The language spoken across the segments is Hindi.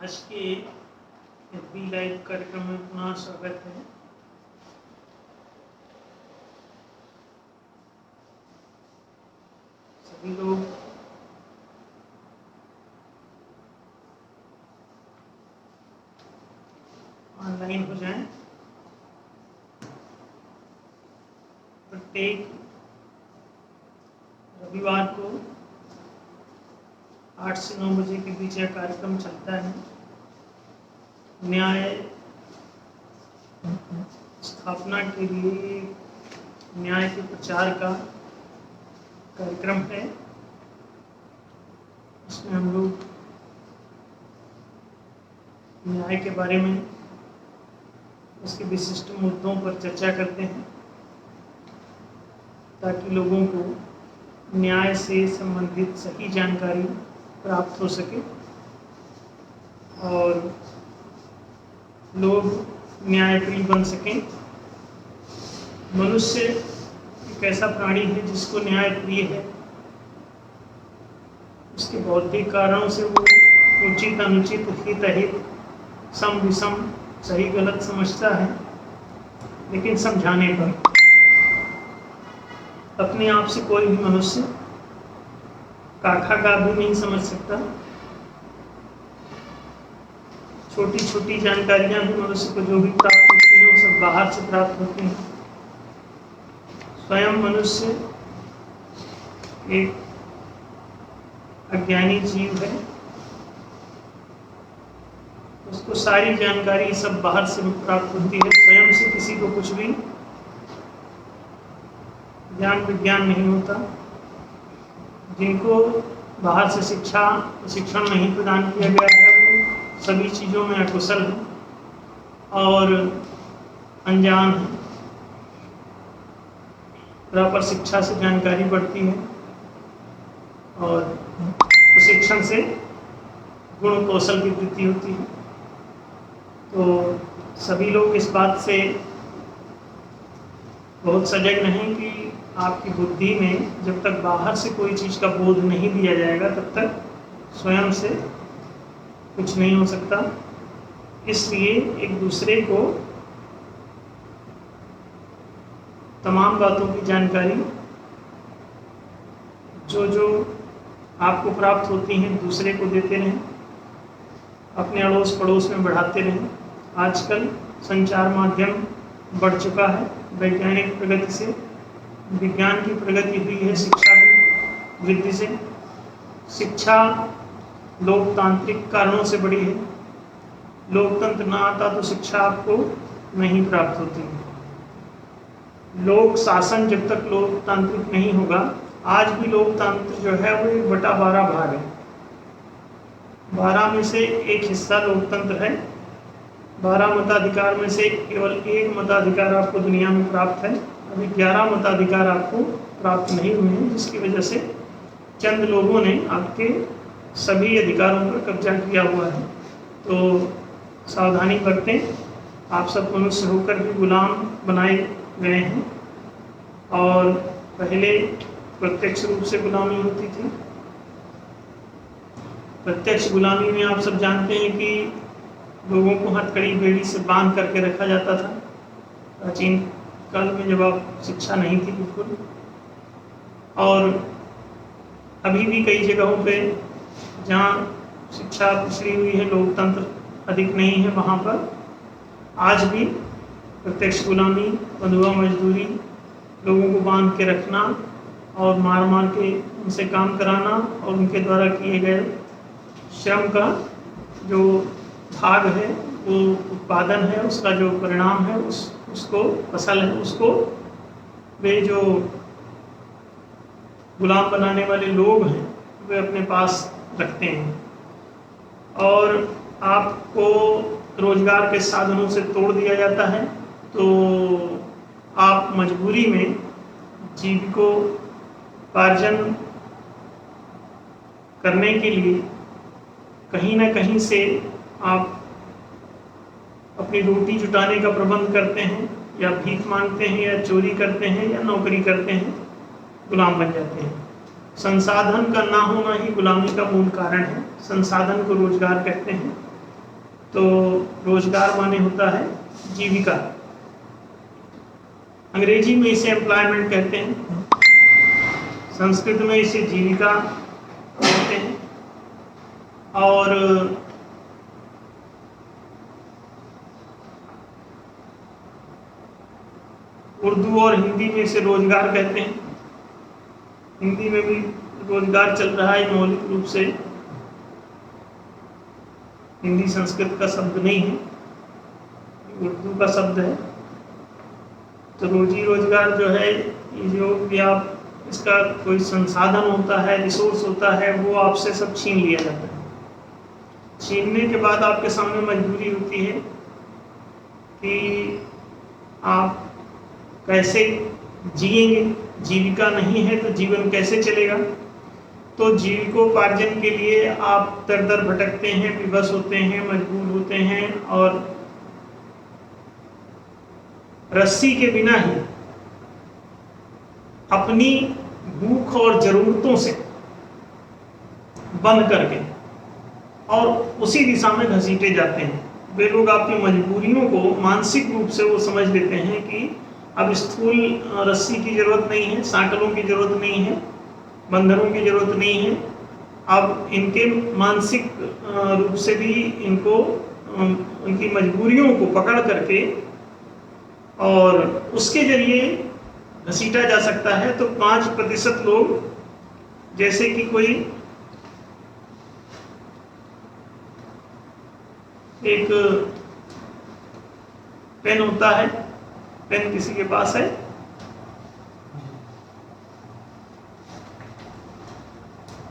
आज के एफबी लाइव कार्यक्रम में पुनः स्वागत है। सभी लोग ऑनलाइन हो जाएं। प्रत्येक रविवार को 8 से 9 बजे के बीच यह कार्यक्रम चलता है। न्याय स्थापना के लिए न्याय के प्रचार का कार्यक्रम है। इसमें हम लोग न्याय के बारे में, उसके विशिष्ट मुद्दों पर चर्चा करते हैं ताकि लोगों को न्याय से संबंधित सही जानकारी प्राप्त हो सके और लोग न्यायप्रिय बन सकें। मनुष्य एक ऐसा प्राणी है जिसको न्याय प्रिय है। उसके बौद्धिक कारणों से वो उचित अनुचित हित अहित सम विषम सही गलत समझता है, लेकिन समझाने पर अपने आप से कोई भी मनुष्य काखा का भी नहीं समझ सकता। छोटी छोटी जानकारियां भी मनुष्य को जो भी प्राप्त होती हैं वो सब बाहर से प्राप्त होती हैं। स्वयं मनुष्य एक अज्ञानी जीव है, उसको सारी जानकारी सब बाहर से प्राप्त होती है। स्वयं से किसी को कुछ भी ज्ञान विज्ञान नहीं होता। जिनको बाहर से शिक्षण नहीं प्रदान किया गया है वो सभी चीज़ों में अकुशल है और अनजान है। प्रॉपर शिक्षा से जानकारी बढ़ती है और प्रशिक्षण से गुण कौशल की वृद्धि होती है। तो सभी लोग इस बात से बहुत सजग रहें कि आपकी बुद्धि में जब तक बाहर से कोई चीज़ का बोध नहीं दिया जाएगा तब तक स्वयं से कुछ नहीं हो सकता। इसलिए एक दूसरे को तमाम बातों की जानकारी जो आपको प्राप्त होती हैं दूसरे को देते रहें, अपने अड़ोस पड़ोस में बढ़ाते रहें। आजकल संचार माध्यम बढ़ चुका है। वैज्ञानिक प्रगति से, विज्ञान की प्रगति हुई है शिक्षा की वृद्धि से। शिक्षा लोकतांत्रिक कारणों से बढ़ी है। लोकतंत्र ना आता तो शिक्षा आपको नहीं प्राप्त होती। लोक शासन जब तक लोकतांत्रिक नहीं होगा, आज भी लोकतंत्र जो है वो 1/12 भाग है। 12 में से एक हिस्सा लोकतंत्र है। 12 मताधिकार में से केवल 1 मताधिकार आपको दुनिया में प्राप्त है। अभी 11 मताधिकार आपको प्राप्त नहीं हुए हैं, जिसकी वजह से चंद लोगों ने आपके सभी अधिकारों पर कब्जा किया हुआ है। तो सावधानी बरतें। आप सब मनुष्य होकर भी गुलाम बनाए गए हैं और पहले प्रत्यक्ष रूप से गुलामी होती थी। प्रत्यक्ष गुलामी में आप सब जानते हैं कि लोगों को हथकड़ी बेड़ी से बांध करके रखा जाता था। प्राचीन काल में जब आप शिक्षा नहीं थी बिल्कुल, और अभी भी कई जगहों पे जहाँ शिक्षा पिछड़ी हुई है, लोकतंत्र अधिक नहीं है, वहाँ पर आज भी प्रत्यक्ष गुलामी, बंधुआ मजदूरी, लोगों को बांध के रखना और मार मार के उनसे काम कराना और उनके द्वारा किए गए श्रम का जो भाग है, वो उत्पादन है, उसका जो परिणाम है, उसको फसल है, उसको वे जो गुलाम बनाने वाले लोग हैं वे अपने पास रखते हैं और आपको रोजगार के साधनों से तोड़ दिया जाता है। तो आप मजबूरी में जीविकोपार्जन करने के लिए कहीं ना कहीं से आप अपनी रोटी जुटाने का प्रबंध करते हैं, या भीख मांगते हैं, या चोरी करते हैं, या नौकरी करते हैं, गुलाम बन जाते हैं। संसाधन का ना होना ही गुलामी का मूल कारण है। संसाधन को रोजगार कहते हैं। तो रोजगार माने होता है जीविका, अंग्रेजी में इसे एम्प्लॉयमेंट कहते हैं, संस्कृत में इसे जीविका कहते हैं, और उर्दू और हिंदी में इसे रोजगार कहते हैं। हिंदी में भी रोजगार चल रहा है मौलिक रूप से, हिंदी संस्कृत का शब्द नहीं है, उर्दू का शब्द है। तो रोजी रोजगार जो है, ये जो भी आप इसका कोई संसाधन होता है, रिसोर्स होता है, वो आपसे सब छीन लिया जाता है। छीनने के बाद आपके सामने मजबूरी होती है कि आप कैसे जिएंगे। जीविका नहीं है तो जीवन कैसे चलेगा। तो जीविकोपार्जन के लिए आप दर दर भटकते हैं, विवश होते हैं, मजबूर होते हैं, और रस्सी के बिना ही अपनी भूख और जरूरतों से बंद करके और उसी दिशा में घसीटे जाते हैं। वे लोग आपकी मजबूरियों को मानसिक रूप से वो समझ लेते हैं कि अब स्थूल रस्सी की जरूरत नहीं है, सांकलों की जरूरत नहीं है, बंधनों की जरूरत नहीं है। अब इनके मानसिक रूप से भी इनको उनकी मजबूरियों को पकड़ करके और उसके जरिए घसीटा जा सकता है। तो 5% लोग, जैसे कि कोई एक पेन होता है, पेन किसी के पास है,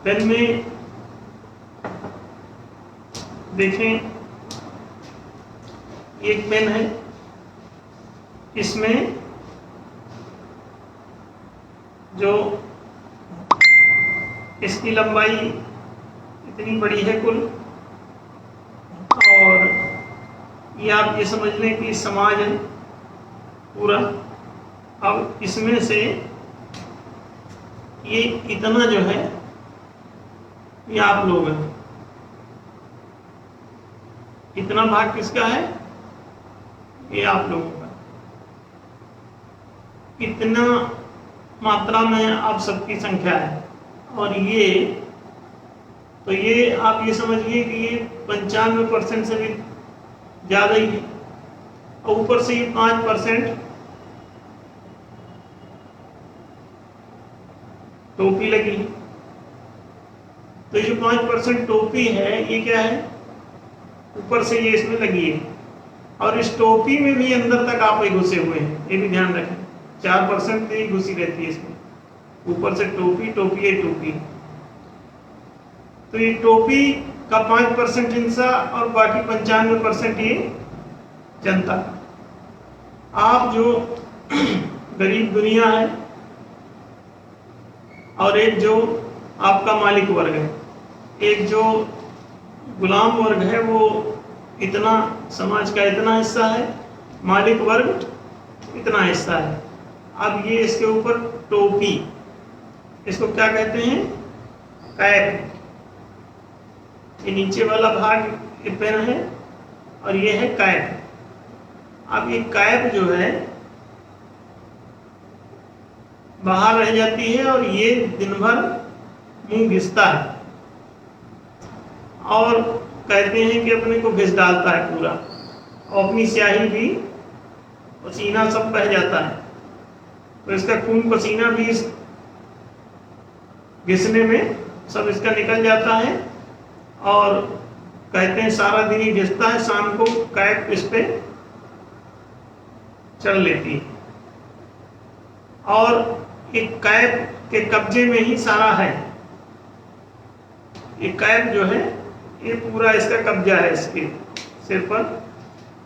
पेन में देखें, एक पेन है, इसमें जो इसकी लंबाई इतनी बड़ी है कुल, और ये आप ये समझ लें कि समाज है पूरा। अब इसमें से ये इतना जो है ये आप लोग हैं, इतना भाग किसका है, ये आप लोगों का। इतना मात्रा में आप सबकी संख्या है, और ये तो ये आप ये समझिए कि ये 95% से भी ज्यादा ही है, और ऊपर से ये 5% टोपी लगी है। तो ये जो 5% टोपी है, ये क्या है, ऊपर से ये इसमें लगी है, और इस टोपी में भी अंदर तक आप ही घुसे हुए हैं, ये भी ध्यान रखें। 4% ही घुसी रहती है इसमें, ऊपर से टोपी, टोपी है टोपी। तो ये टोपी का 5% हिस्सा और बाकी 95% ये जनता। आप जो गरीब दुनिया है और एक जो आपका मालिक वर्ग है, एक जो गुलाम वर्ग है, वो इतना समाज का इतना हिस्सा है, मालिक वर्ग इतना हिस्सा है। अब ये इसके ऊपर टोपी, इसको क्या कहते हैं, कैप। ये नीचे वाला भाग ये पेन है और ये है कैप। अब ये कैप जो है बाहर रह जाती है और ये दिन भर मुंह घिसता है और कहते हैं कि अपने को घिस डालता है पूरा, और अपनी स्याही भी, पसीना सब बह जाता है। तो इसका खून पसीना भी इस घिसने में सब इसका निकल जाता है, और कहते हैं सारा दिन ही घिसता है, शाम को कैप इस पे चढ़ लेती है, और एक कैप के कब्जे में ही सारा है। ये कैप जो है ये पूरा इसका कब्जा है इसके सिर पर।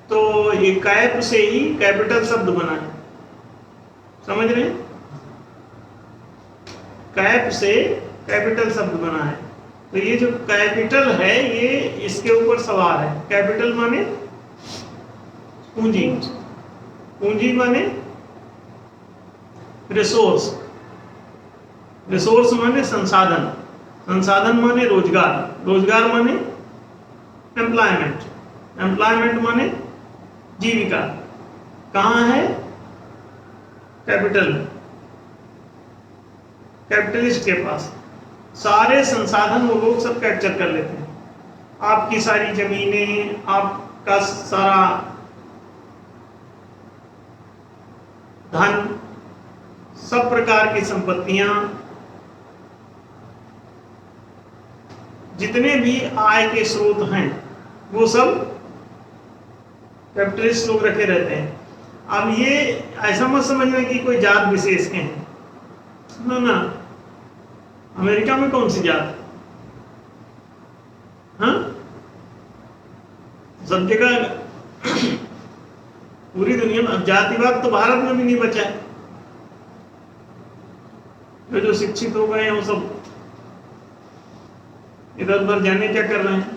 तो ये कैप से ही कैपिटल शब्द बना है, समझ रहे हैं, कैप से कैपिटल शब्द बना है। तो ये जो कैपिटल है ये इसके ऊपर सवार है। कैपिटल माने पूंजी, पूंजी माने रिसोर्स, रिसोर्स माने संसाधन, संसाधन माने रोजगार, रोजगार माने एम्प्लॉयमेंट। एम्प्लॉयमेंट माने जीविका, कहाँ है? कैपिटल, कैपिटलिस्ट के पास सारे संसाधन वो लोग सब कैप्चर कर लेते हैं। आपकी सारी जमीनें, आपका सारा धन, सब प्रकार की संपत्तियां, जितने भी आय के स्रोत हैं वो सब कैपिटलिस्ट लोग रखे रहते हैं। अब ये ऐसा मत समझना कि कोई जात विशेष के हैं, ना ना। अमेरिका में कौन सी जात? हाँ, सब जगह पूरी दुनिया में। अब जातिवाद तो भारत में भी नहीं बचा है। जो शिक्षित हो गए हैं वो सब इधर उधर जाने क्या कर रहे हैं।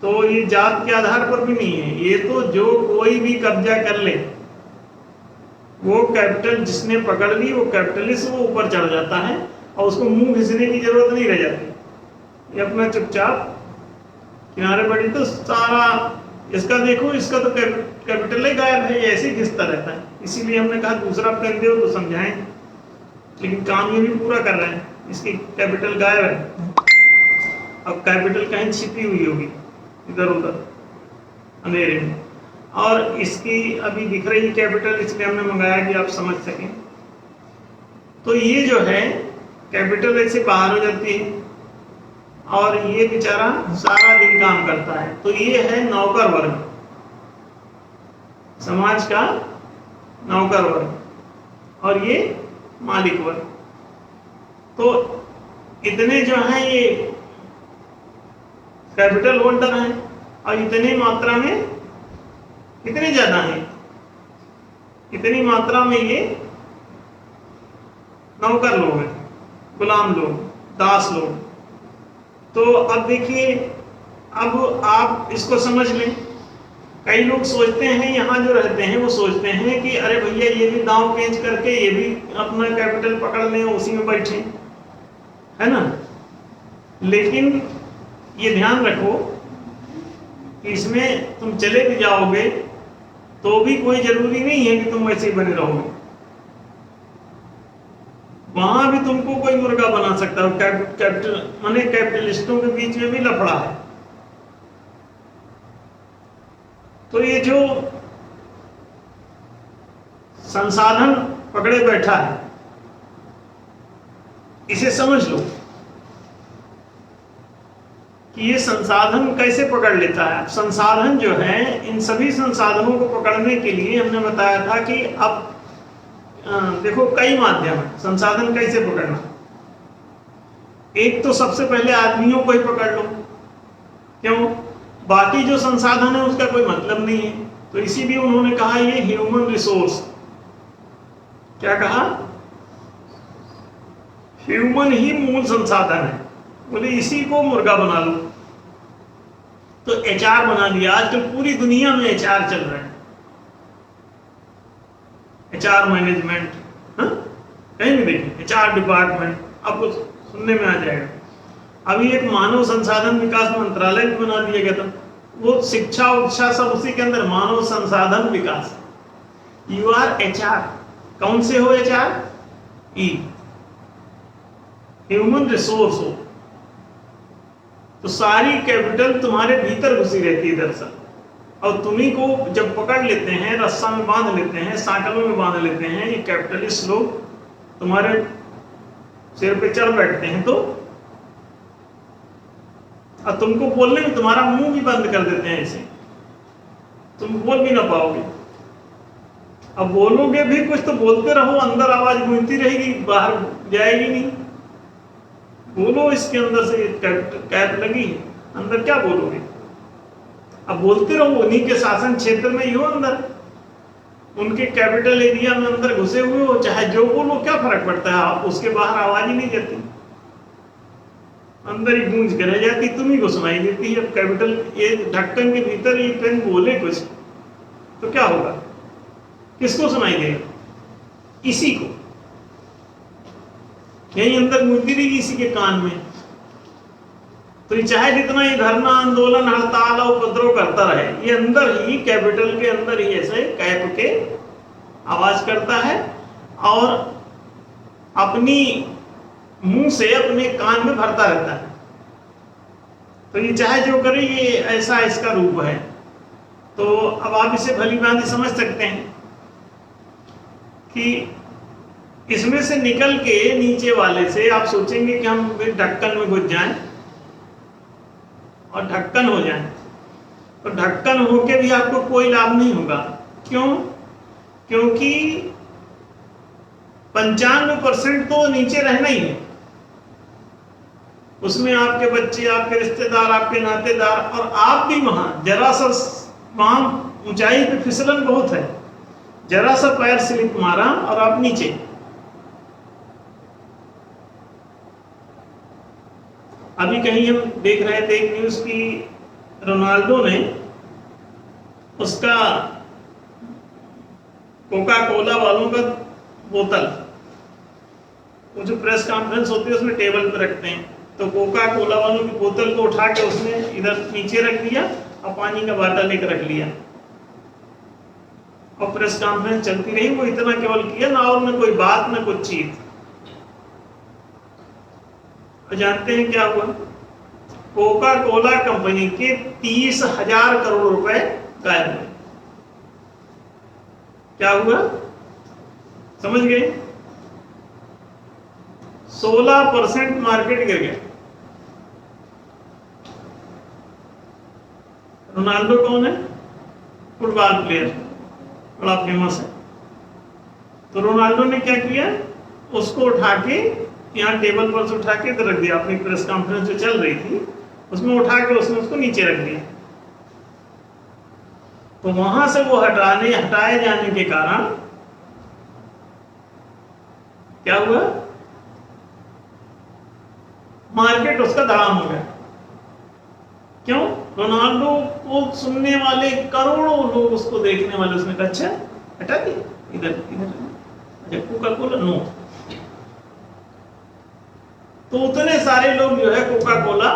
तो ये जात के आधार पर भी नहीं है, ये तो जो कोई भी कब्जा कर ले वो कैपिटल जिसने पकड़ ली वो कैपिटलिस्ट, वो ऊपर चढ़ जाता है और उसको मुंह घिसने की जरूरत नहीं रह जाती। ये अपना चुपचाप किनारे बढ़ी तो सारा इसका देखो, इसका तो कैपिटल ही गायब है, ये ऐसे घिसता रहता है। इसीलिए हमने कहा दूसरा पेन दो तो समझाएं, लेकिन काम ये भी पूरा कर रहे हैं। इसकी कैपिटल गायब है, अब कैपिटल कहीं छिपी हुई होगी इधर उधर अंधेरे में, और इसकी अभी दिख रही कैपिटल, इसलिए हमने मंगाया कि आप समझ सकें। तो ये जो है कैपिटल ऐसे बाहर हो जाती है और ये बेचारा सारा दिन काम करता है। तो ये है नौकर वर्ग, समाज का नौकर वर्ग, और ये मालिक वर्ग। तो इतने जो हैं ये कैपिटल होल्डर हैं, और इतनी मात्रा में, कितने ज्यादा हैं, इतनी मात्रा में ये नौकर लोग हैं, गुलाम लोग, दास लोग। तो अब देखिए, अब आप इसको समझ लें। कई लोग सोचते हैं, यहाँ जो रहते हैं वो सोचते हैं कि अरे भैया ये भी दांव पेंच करके ये भी अपना कैपिटल पकड़ लें, उसी में बैठे, है ना। लेकिन ये ध्यान रखो कि इसमें तुम चले भी जाओगे तो भी कोई जरूरी नहीं है कि तुम वैसे ही बने रहोगे। वहां भी तुमको कोई मुर्गा बना सकता है। कैपिटल माने कैपिटलिस्टों के बीच में भी लफड़ा है। तो ये जो संसाधन पकड़े बैठा है, इसे समझ लो कि ये संसाधन कैसे पकड़ लेता है। संसाधन जो है, इन सभी संसाधनों को पकड़ने के लिए हमने बताया था कि अब देखो कई माध्यम है संसाधन कैसे पकड़ना। एक तो सबसे पहले आदमियों को ही पकड़ लो, क्यों? बाकी जो संसाधन है उसका कोई मतलब नहीं है। तो इसीलिए उन्होंने कहा ये ह्यूमन रिसोर्स, क्या कहा? ह्यूमन ही मूल संसाधन है। बोले इसी को मुर्गा बना लो। तो एचआर बना लिया। आजकल पूरी दुनिया में एचआर चल रहा है, एचआर मैनेजमेंट, कहीं भी देखिए एचआर डिपार्टमेंट, आपको सुनने में आ जाएगा। अभी एक मानव संसाधन विकास मंत्रालय भी बना दिया गया था। वो शिक्षा उच्छा सब उसी के अंदर, मानव संसाधन विकास। You are HR. कौन से हो एचआर? ई, ह्यूमन रिसोर्स हो। तो सारी कैपिटल तुम्हारे भीतर घुसी रहती है दरअसल, और तुम्ही को जब पकड़ लेते हैं, रस्सा में बांध लेते हैं, सांकलों में बांध लेते हैं ये कैपिटलिस्ट लोग, तुम्हारे सिर पे चढ़ बैठते हैं, तो और तुमको बोलने में तुम्हारा मुंह भी बंद कर देते हैं, ऐसे तुम बोल भी ना पाओगे। अब बोलोगे भी कुछ तो बोलते रहो, अंदर आवाज गूंजती रहेगी, बाहर जाएगी नहीं। बोलो, इसके अंदर से कैप लगी है, अंदर क्या बोलोगे? अब बोलते रहो, उन्हीं के शासन क्षेत्र में ही हो, अंदर उनके कैपिटल एरिया में अंदर घुसे हुए हो, चाहे जो बोलो क्या फर्क पड़ता है? आप उसके बाहर आवाज ही नहीं जाती, अंदर ही गूंज के रह जाती, तुम्ही को सुनाई देती है। अब कैपिटल ये ढक्कन के भीतर ये पेन बोले कुछ तो क्या होगा? किसको सुनाई देगा? इसी को, यही अंदर गूंजती रहेगी इसी के कान में। तो ये चाहे जितना ये धरना आंदोलन हड़ताल और उपद्रव करता रहे, ये अंदर ही कैपिटल के अंदर ही ऐसे कैप के आवाज करता है और अपनी मुंह से अपने कान में भरता रहता है। तो ये चाहे जो करे, ये ऐसा इसका रूप है। तो अब आप इसे भली भांति समझ सकते हैं कि इसमें से निकल के नीचे वाले से आप सोचेंगे कि हम ढक्कन में घुस जाएं और ढक्कन हो जाएं, तो ढक्कन होके भी आपको कोई लाभ नहीं होगा। क्यों? क्योंकि 95% तो नीचे रहना ही है। उसमें आपके बच्चे, आपके रिश्तेदार, आपके नातेदार और आप भी वहां जरा सा, वहां ऊंचाई पे फिसलन बहुत है, जरा सा पैर स्लिप मारा और आप नीचे। अभी कहीं हम देख रहे थे एक न्यूज की, रोनाल्डो ने उसका कोका कोला वालों का बोतल, वो जो प्रेस कॉन्फ्रेंस होती है उसमें टेबल पे रखते हैं, तो कोका कोला वालों की बोतल को उठा के उसने इधर नीचे रख दिया और पानी का बाटल लेकर रख लिया और प्रेस कॉन्फ्रेंस चलती रही। वो इतना केवल किया ना, और न कोई बात न कुछ चीज। और जानते हैं क्या हुआ? कोका कोला कंपनी के 30,000 करोड़ रुपए गायब हुए। क्या हुआ समझ गए? 16% मार्केट गिर गया। रोनाल्डो कौन है? फुटबॉल प्लेयर, बड़ा फेमस है। तो रोनाल्डो ने क्या किया, उसको उठा के यहाँ टेबल पर से उठा के इधर रख दिया। अपनी प्रेस कॉन्फ्रेंस जो चल रही थी उसमें उठा के उसने उसको नीचे रख दिया। तो वहां से वो हटाए जाने के कारण क्या हुआ? मार्केट उसका धड़ाम हो गया। क्यों? रोनाल्डो को सुनने वाले करोड़ों लोग, उसको देखने वाले, उसने कहा अच्छा हटा दिया, इधर इधर, अच्छा कोका कोला नो। तो उतने सारे लोग जो है कोका कोला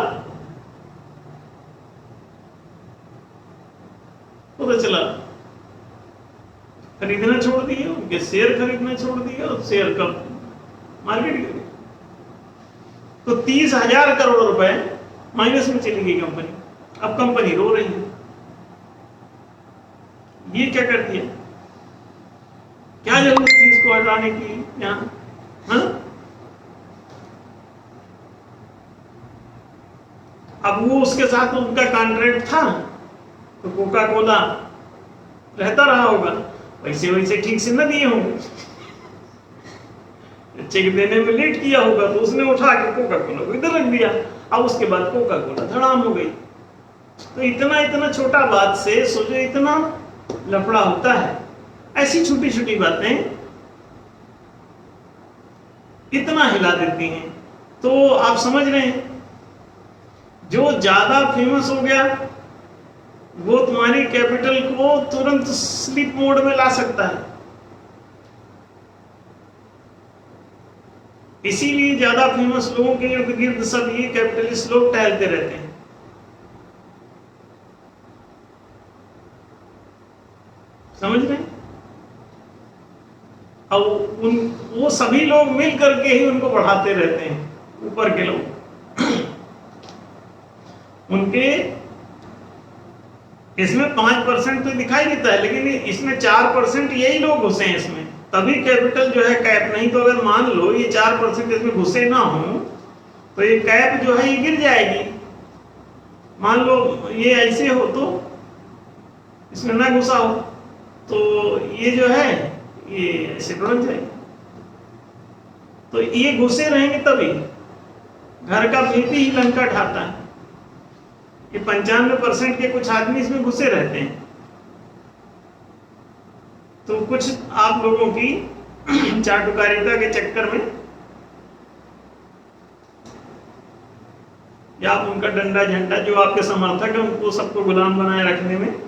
पता चला खरीदना छोड़ दिए, उनके शेयर खरीदना छोड़ दिए और शेयर का मार्केट गिर गई। तो 30,000 करोड़ रुपए माइनस में चली गई कंपनी। अब कंपनी रो रही है, ये क्या कर दिया? क्या जरूरत थी इसको हटाने की यहां? हाँ? अब वो उसके साथ उनका कॉन्ट्रैक्ट था तो कोका कोला रहता रहा होगा, वैसे वैसे ठीक से न दिए होंगे, चेक देने में लेट किया होगा, तो उसने उठा के कोका कोला को इधर रख दिया। अब उसके बाद कोका कोला धड़ाम हो गई। तो इतना इतना छोटा बात से सोचो इतना लफड़ा होता है। ऐसी छोटी छोटी बातें इतना हिला देती हैं। तो आप समझ रहे हैं, जो ज्यादा फेमस हो गया वो तुम्हारी कैपिटल को तुरंत स्लीप मोड में ला सकता है। इसीलिए ज्यादा फेमस लोगों के इर्द गिर्द सब ये कैपिटलिस्ट लोग टहलते रहते हैं। समझ रहे हैं? और वो सभी लोग मिल करके ही उनको बढ़ाते रहते हैं, ऊपर के लोग। उनके इसमें 5% तो दिखाई देता है, लेकिन इसमें 4% यही लोग घुसे हैं इसमें, तभी कैपिटल जो है कैप। नहीं तो अगर मान लो ये 4% इसमें घुसे ना हो तो ये कैप जो है ये गिर जाएगी। मान लो ये ऐसे हो तो इसमें ना घुसा हो तो ये जो है ये ऐसे लुढ़क जाएगी। तो ये घुसे रहेंगे तभी। घर का बेटी ही लंका ढाता है। ये 95% के कुछ आदमी इसमें घुसे रहते हैं। तो कुछ आप लोगों की चाटुकारिता के चक्कर में या आप उनका डंडा झंडा, जो आपके समर्थक है उनको सबको गुलाम बनाए रखने में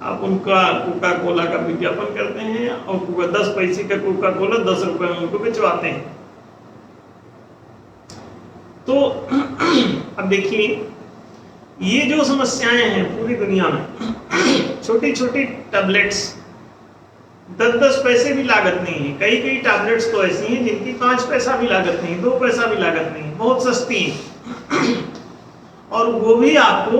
आप उनका कोका कोला का विज्ञापन करते हैं और 10 पैसे का कोका कोला 10 रुपए में उनको बेचवाते हैं। तो अब देखिए, ये जो समस्याएं हैं पूरी दुनिया में, छोटी छोटी टैबलेट्स 10-10 पैसे भी लागत नहीं है, कई कई टैबलेट्स तो ऐसी हैं जिनकी 5 पैसा भी लागत नहीं, 2 पैसा भी लागत नहीं, बहुत सस्ती है। और वो भी आपको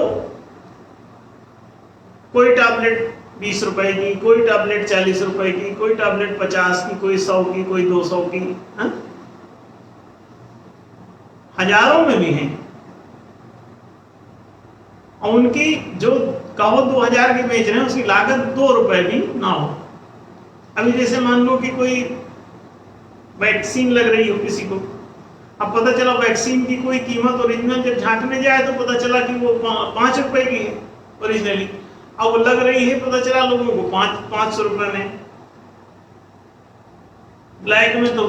कोई टैबलेट 20 रुपए की, कोई टैबलेट 40 रुपए की, कोई टैबलेट 50 की, कोई 100 की, कोई 200 की, हा? हजारों में भी हैं। और उनकी जो कहो 2000 की बेच रहे हैं, उसकी लागत 2 रुपए भी ना हो। अभी जैसे मान लो कि कोई वैक्सीन लग रही हो किसी को, अब पता चला वैक्सीन की कोई कीमत ओरिजिनल जब झांकने जाए तो पता चला कि वो 5 रुपए की है ओरिजिनली, अब वो लग रही है पता चला लोगों को 500 रुपए में, ब्लैक में तो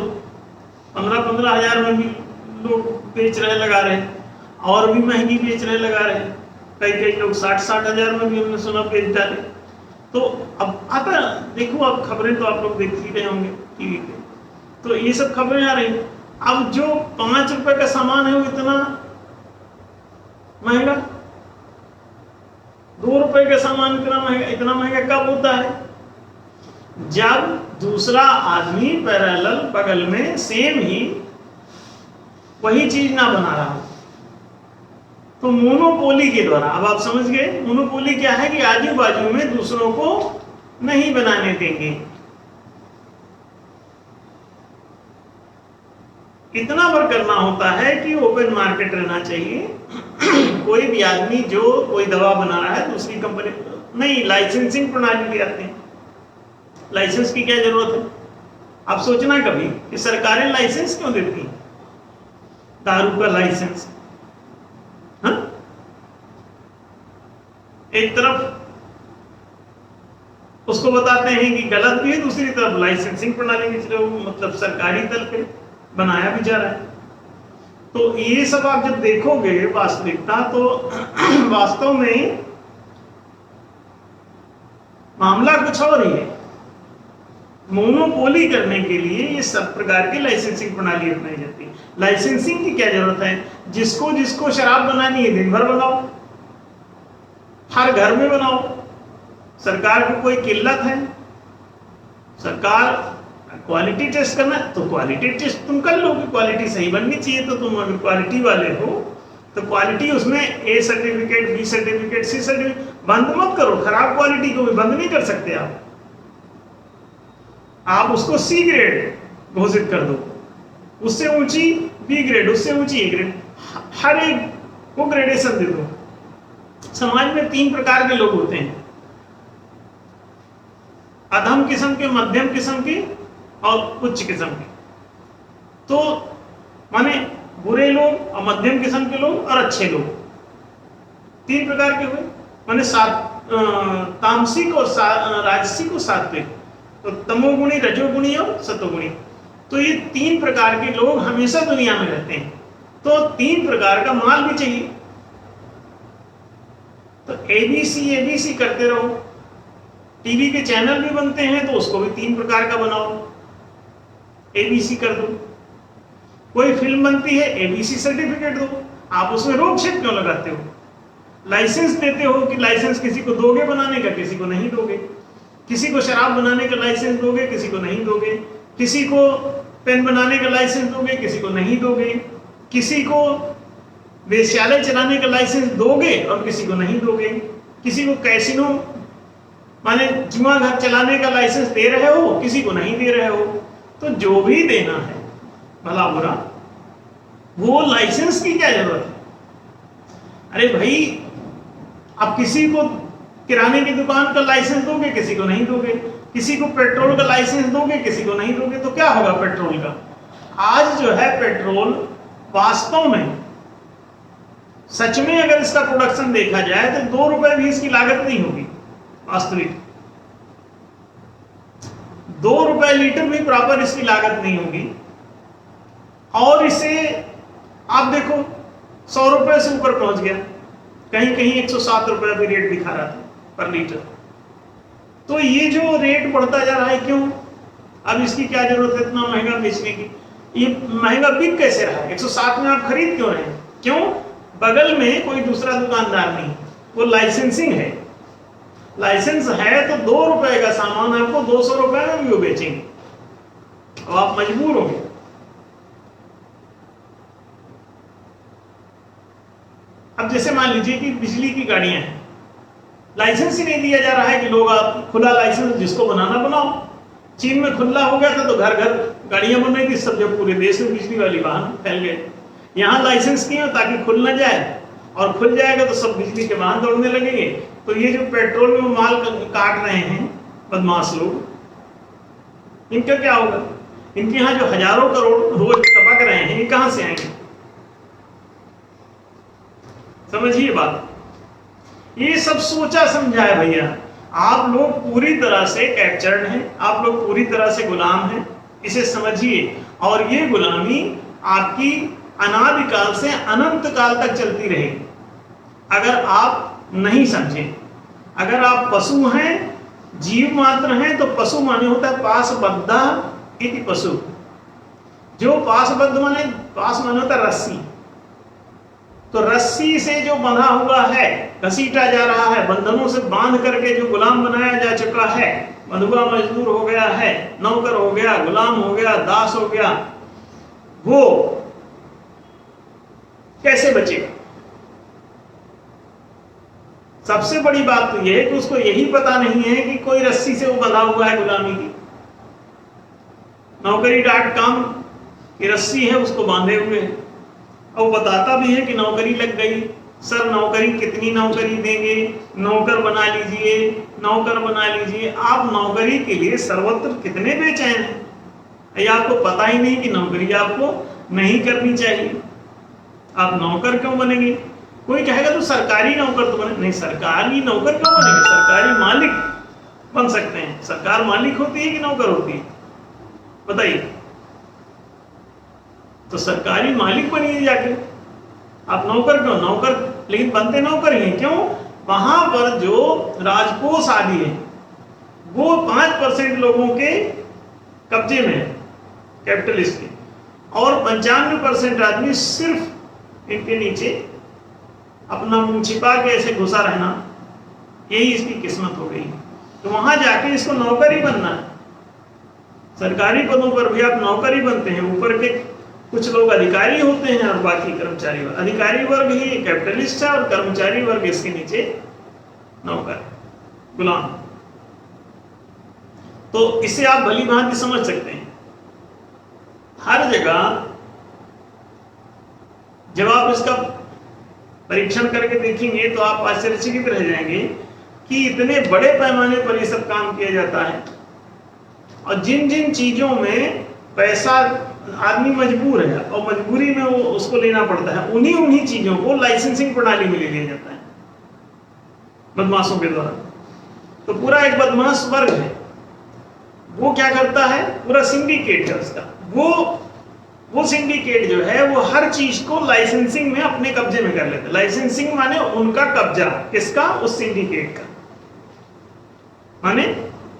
15-15 हजार में भी लोग बेच रहे, लगा रहे, और भी महंगी बेच रहे, लगा रहे, कई कई लोग 60-60 हजार में भी हमने सुना बेच डाले। तो अब आता देखो, अब खबरें तो आप लोग देख ही रहे होंगे टीवी पे, तो ये सब खबरें आ रही। अब जो 5 रुपए का सामान है वो इतना महंगा, 2 रुपए का सामान इतना महंगा कब होता है? जब दूसरा आदमी पैरेलल बगल में सेम ही वही चीज ना बना रहा हो। तो मोनोपोली के द्वारा, अब आप समझ गए मोनोपोली क्या है, कि आजू बाजू में दूसरों को नहीं बनाने देंगे। इतना पर करना होता है कि ओपन मार्केट रहना चाहिए। कोई भी आदमी जो कोई दवा बना रहा है दूसरी कंपनी नहीं, लाइसेंसिंग प्रणाली ले आते हैं। लाइसेंस की क्या जरूरत है? आप सोचना कभी कि सरकारें लाइसेंस क्यों देती हैं? दारू का लाइसेंस, हाँ? एक तरफ उसको बताते हैं कि गलत भी है, दूसरी तरफ लाइसेंसिंग प्रणाली मतलब सरकारी तल पे बनाया भी जा रहा है। तो ये सब आप जब देखोगे वास्तविकता, तो वास्तव में मामला कुछ और ही है। मोनोपोली करने के लिए ये सब प्रकार की लाइसेंसिंग प्रणाली अपनाई जाती है। लाइसेंसिंग की क्या जरूरत है? जिसको जिसको शराब बनानी है दिन भर बनाओ, हर घर में बनाओ। सरकार को कोई किल्लत है? सरकार क्वालिटी टेस्ट करना है तो क्वालिटी टेस्ट तुम कर लो, क्वालिटी सही बननी चाहिए। तो तुम अगर क्वालिटी वाले हो तो क्वालिटी उसमें A certificate, B certificate, C certificate बंद मत करो। खराब क्वालिटी को भी बंद नहीं कर सकते आप उसको सी ग्रेड घोषित कर दो, उससे ऊंची बी ग्रेड, उससे ऊंची ए ग्रेड, हर एक को ग्रेडेशन दे दो। समाज में 3 प्रकार के लोग होते हैं, अधम किस्म के, मध्यम किस्म के और उच्च किस्म के। तो माने बुरे लोग और मध्यम किस्म के लोग और अच्छे लोग, 3 प्रकार के हुए। माने तामसिक और राजसिक और सात्विक, तो तमोगुणी, रजोगुणी और सतोगुणी। तो ये 3 प्रकार के लोग हमेशा दुनिया में रहते हैं। तो 3 प्रकार का माल भी चाहिए। तो एबीसी एबीसी करते रहो। टीवी के चैनल भी बनते हैं तो उसको भी 3 प्रकार का बनाओ, एबीसी कर दो। कोई फिल्म बनती है, एबीसी सर्टिफिकेट दो। आप उसमें रोक छेक क्यों लगाते हो? लाइसेंस देते हो कि लाइसेंस किसी को दोगे बनाने का, किसी को नहीं दोगे। किसी को शराब बनाने का लाइसेंस दोगे, किसी को नहीं दोगे। किसी को पेन बनाने का लाइसेंस दोगे, किसी को नहीं दोगे। किसी को वेश्यालय चलाने का लाइसेंस दोगे और किसी को नहीं दोगे। किसी को कैसीनो माने जुआ घर चलाने का लाइसेंस दे रहे हो, किसी को नहीं दे रहे हो। तो जो भी देना है भला बुरा, वो लाइसेंस की क्या जरूरत है? अरे भाई, आप किसी को किराने की दुकान का लाइसेंस दोगे, किसी को नहीं दोगे। किसी को पेट्रोल का लाइसेंस दोगे, किसी को नहीं दोगे। तो क्या होगा पेट्रोल का? आज जो है पेट्रोल वास्तव में, सच में अगर इसका प्रोडक्शन देखा जाए तो 2 रुपए भी इसकी लागत नहीं होगी। वास्तविक 2 रुपए लीटर भी प्रॉपर इसकी लागत नहीं होगी। और इसे आप देखो 100 रुपए से ऊपर पहुंच गया, कहीं कहीं 107 रुपए भी रेट दिखा रहा था पर लीटर। तो ये जो रेट बढ़ता जा रहा है, क्यों? अब इसकी क्या जरूरत है इतना महंगा बेचने की? ये महंगा बिक कैसे रहा है? 160 में आप खरीद क्यों रहे हैं? क्यों? बगल में कोई दूसरा दुकानदार नहीं, वो लाइसेंसिंग है। लाइसेंस है तो 2 रुपए का सामान आपको 200 रुपए में भी वो बेचेंगे, और आप मजबूर होंगे। अब जैसे मान लीजिए कि बिजली की गाड़ियां हैं, लाइसेंस ही नहीं दिया जा रहा है कि लोग आप खुला लाइसेंस जिसको बनाना बनाओ। चीन में खुला हो गया था तो घर घर गाड़ियां बन रही थी, सब जब पूरे देश में बिजली वाली वाहन फैल गए। यहाँ लाइसेंस किए ताकि खुल ना जाए, और खुल जाएगा तो सब बिजली के वाहन दौड़ने लगेंगे। तो ये जो पेट्रोल में माल काट रहे हैं बदमाश लोग, इनका क्या होगा? इनके यहाँ जो हजारों करोड़ रोज टपक रहे हैं, ये कहां से आएंगे? समझिए बात। ये सब सोचा समझा है भैया। आप लोग पूरी तरह से कैप्चर्ड हैं, आप लोग पूरी तरह से गुलाम हैं, इसे समझिए। और ये गुलामी आपकी अनादिकाल से अनंत काल तक चलती रहेगी अगर आप नहीं समझें। अगर आप पशु हैं, जीव मात्र हैं, तो पशु माने होता है पाशबद्धा इति पशु। जो पाशबद्ध माने, पास माने होता है रस्सी, तो रस्सी से जो बंधा हुआ है, घसीटा जा रहा है, बंधनों से बांध करके जो गुलाम बनाया जा चुका है, बंधुआ मजदूर हो गया है, नौकर हो गया, गुलाम हो गया, दास हो गया, वो कैसे बचेगा? सबसे बड़ी बात तो यह है कि उसको यही पता नहीं है कि कोई रस्सी से वो बंधा हुआ है गुलामी की। नौकरी.com की रस्सी है, उसको बांधे हुए है, और वो बताता भी है कि नौकरी लग गई। सर नौकरी कितनी नौकरी देंगे? नौकर बना लीजिए, नौकर बना लीजिए। आप नौकरी के लिए सर्वत्र कितने बेचैन हैं? ये आपको पता ही नहीं कि नौकरी आपको नहीं करनी चाहिए। आप नौकर क्यों बनेंगे? कोई कहेगा तो सरकारी नौकर तो बने। नहीं, सरकारी नौकर क्यों बनेंगे? सरकारी मालिक बन सकते हैं। सरकार मालिक होती है कि नौकर होती है? बताइए। तो सरकारी मालिक बनिए जाके। आप नौकर क्यों? नौकर लेकिन बनते नौकर ही हैं। क्यों? वहां पर जो राजकोष आदि है वो 5% लोगों के कब्जे में है, कैपिटलिस्ट के, और 95% आदमी सिर्फ इनके नीचे अपना मुंह छिपा के ऐसे घुसा रहना, यही इसकी किस्मत हो गई। तो वहां जाके इसको नौकर ही बनना है। सरकारी पदों पर भी आप नौकर ही बनते हैं। ऊपर के कुछ लोग अधिकारी होते हैं और बाकी कर्मचारी वर्ग। अधिकारी वर्ग ही कैपिटलिस्ट है और कर्मचारी वर्ग इसके नीचे नौकर, गुलाम। तो इसे आप भली भांति समझ सकते हैं। हर जगह जब आप इसका परीक्षण करके देखेंगे तो आप आश्चर्यचकित रह जाएंगे कि इतने बड़े पैमाने पर यह सब काम किया जाता है, और जिन जिन चीजों में पैसा आदमी मजबूर है और मजबूरी में वो उसको लेना पड़ता है, उन्हीं उन्हीं चीजों को लाइसेंसिंग प्रणाली में ले लिया जाता है बदमाशों के द्वारा। तो पूरा एक बदमाश वर्ग है, वो क्या करता है? पूरा सिंडिकेट है उसका। वो सिंडिकेट जो है वो हर चीज को लाइसेंसिंग में अपने कब्जे में कर लेता है। लाइसेंसिंग माने उनका कब्जा, किसका? उस सिंडिकेट का, माने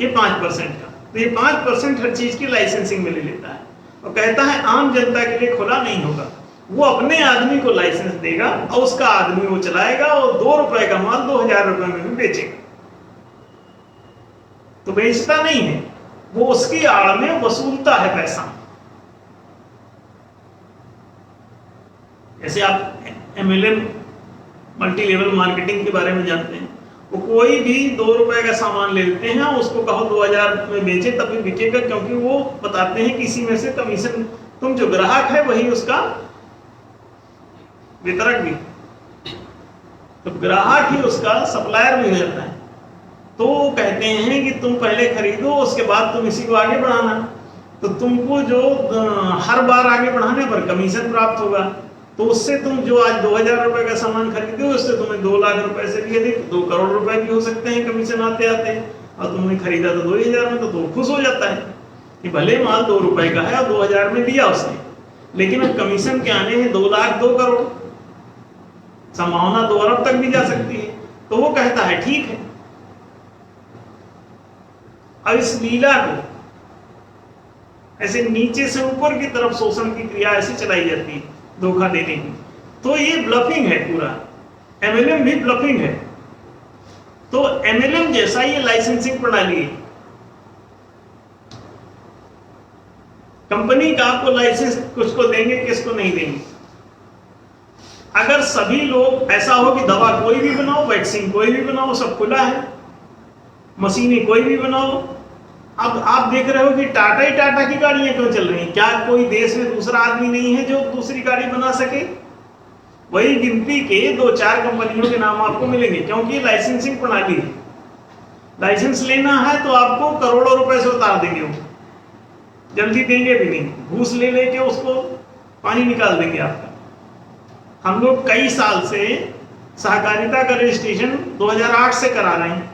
ये 5% का। तो ये 5% हर चीज की लाइसेंसिंग में ले लेता है और कहता है आम जनता के लिए खुला नहीं होगा। वो अपने आदमी को लाइसेंस देगा और उसका आदमी वो चलाएगा और 2 रुपए का माल 2000 रुपए में भी बेचेगा। तो बेचता नहीं है, वो उसकी आड़ में वसूलता है पैसा। जैसे आप MLM मल्टी लेवल मार्केटिंग के बारे में जानते हैं। वो कोई भी 2 रुपए का सामान ले लेते हैं, उसको कहो 2000 में बेचे तब भी बिकेगा, क्योंकि वो बताते हैं कि इसी में से कमीशन, तुम जो ग्राहक है वही उसका वितरक भी, तो ग्राहक ही उसका सप्लायर भी हो जाता है। तो वो कहते हैं कि तुम पहले खरीदो, उसके बाद तुम इसी को आगे बढ़ाना। तो तुमको जो हर बार आगे बढ़ाने पर कमीशन प्राप्त होगा, तो उससे तुम जो आज 2000 रुपए का सामान खरीदे हो, उससे तुम्हें 2 लाख रुपए से भी अधिक, 2 करोड़ रुपए भी हो सकते हैं कमीशन आते आते। और तुमने खरीदा तो 2000 में, तो खुश हो जाता है कि भले माल 2 रुपए का है और 2000 में दिया उसने, लेकिन अब कमीशन के आने हैं 2 लाख 2 करोड़, संभावना 2 अरब तक भी जा सकती है। तो वो कहता है ठीक है। अब इस लीला को ऐसे नीचे से ऊपर की तरफ शोषण की क्रिया ऐसे चलाई जाती है, धोखा देने की। तो ये ब्लफिंग है पूरा, एमएलएम भी ब्लफिंग है। तो एमएलएम जैसा ये लाइसेंसिंग प्रणाली है। कंपनी का आपको लाइसेंस कुछ को देंगे, किसको नहीं देंगे। अगर सभी लोग ऐसा हो कि दवा कोई भी बनाओ, वैक्सीन कोई भी बनाओ, सब खुला है, मशीनें कोई भी बनाओ। अब आप देख रहे हो कि टाटा ही टाटा की गाड़ियां क्यों चल रही हैं? क्या कोई देश में दूसरा आदमी नहीं है जो दूसरी गाड़ी बना सके? वही गिनती के 2-4 कंपनियों के नाम आपको मिलेंगे, क्योंकि लाइसेंसिंग प्रणाली है। लाइसेंस लेना है तो आपको करोड़ों रुपए से उतार देंगे, वो जल्दी देंगे भी नहीं, घूस ले लेके उसको पानी निकाल देंगे आपका। हम लोग कई साल से सहकारिता का रजिस्ट्रेशन 2008 से करा रहे हैं,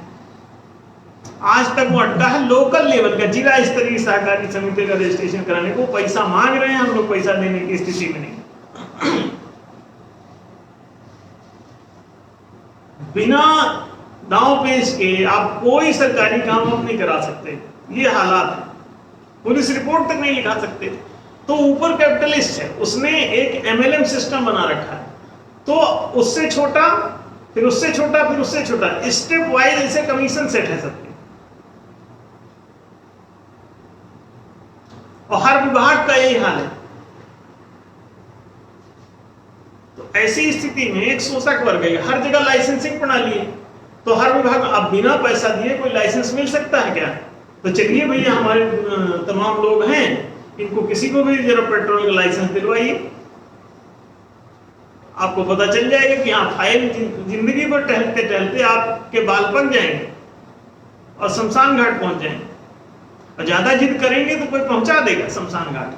आज तक वो अड्डा है लोकल लेवल का, जिला स्तरीय सहकारी समिति का रजिस्ट्रेशन कराने को पैसा मांग रहे हैं, हम लोग पैसा देने की स्थिति में नहीं। बिना दांव पेश के आप कोई सरकारी काम आप नहीं करा सकते, ये हालात है। पुलिस रिपोर्ट तक नहीं लिखा सकते। तो ऊपर कैपिटलिस्ट है, उसने एक एमएलएम सिस्टम बना रखा है, तो उससे छोटा, फिर उससे छोटा, फिर उससे छोटा, स्टेप वाइज ऐसे कमीशन सेट है सबके। और हर विभाग का यही हाल है। तो ऐसी स्थिति में एक शोषक वर्ग है, हर जगह लाइसेंसिंग प्रणाली है, तो हर विभाग अब बिना पैसा दिए कोई लाइसेंस मिल सकता है क्या? तो चलिए भैया, हमारे तमाम लोग हैं, इनको किसी को भी जरा पेट्रोल का लाइसेंस दिलवाइए, आपको पता चल जाएगा कि हाँ, फाइल जिंदगी भर टहलते टहलते आपके बाल पक जाएंगे और शमशान घाट पहुंच जाएंगे। और ज्यादा जिद करेंगे तो कोई पहुंचा देगा शमशान घाट।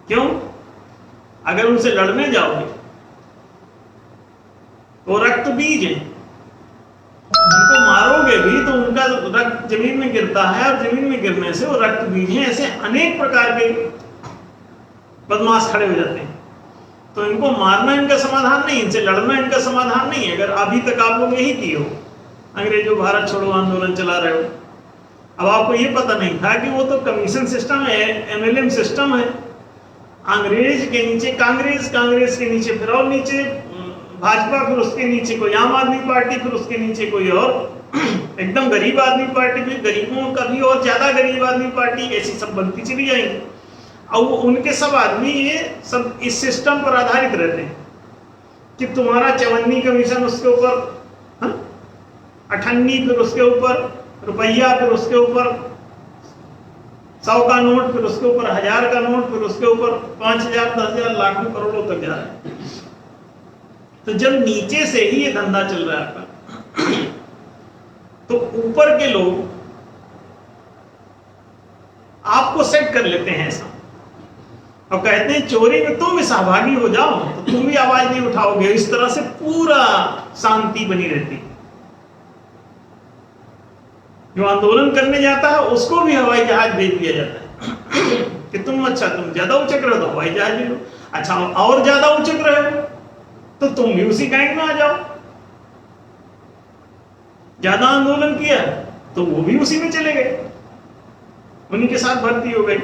क्यों? अगर उनसे लड़ने जाओगे तो रक्त बीज है, उनको मारोगे भी तो उनका रक्त जमीन में गिरता है, और जमीन में गिरने से वो रक्त बीज हैं। ऐसे अनेक प्रकार के बदमाश खड़े हो जाते हैं। तो इनको मारना इनका समाधान नहीं, इनसे लड़ना इनका समाधान नहीं है। अगर अभी तक आप लोग यही किए हो, अंग्रेजों भारत छोड़ो आंदोलन चला रहे हो, अब आपको ये पता नहीं था कि वो तो कमीशन सिस्टम है, एमएलएम सिस्टम है। अंग्रेज के नीचे कांग्रेस, कांग्रेस के नीचे फिर और नीचे भाजपा, फिर उसके नीचे कोई आम आदमी पार्टी, फिर उसके नीचे कोई और एकदम गरीब आदमी पार्टी, फिर गरीबों का भी और ज्यादा गरीब आदमी पार्टी, ऐसी सब बनती चली जाएंगी। और उनके सब आदमी ये सब इस सिस्टम पर आधारित रहते हैं कि तुम्हारा 54 कमीशन, उसके ऊपर 58, फिर उसके ऊपर रुपया, फिर उसके ऊपर 100 का नोट, फिर उसके ऊपर 1000 का नोट, फिर उसके ऊपर 5000, 10,000, लाखों, करोड़ों तक जा रहा है। तो जब नीचे से ही ये धंधा चल रहा है आपका, तो ऊपर के लोग आपको सेट कर लेते हैं ऐसा, और कहते हैं चोरी में तुम भी सहभागी हो जाओ तो तुम भी आवाज नहीं उठाओगे। इस तरह से पूरा शांति बनी रहती। जो आंदोलन करने जाता है उसको भी हवाई जहाज भेज दिया जाता है कि तुम ज्यादा उचक रहे हो तो हवाई जहाज ले लो, अच्छा और ज्यादा उचक रहे हो तो तुम भी उसी गैंग में आ जाओ। ज्यादा आंदोलन किया तो वो भी उसी में चले गए, उन्हीं के साथ भर्ती हो गए।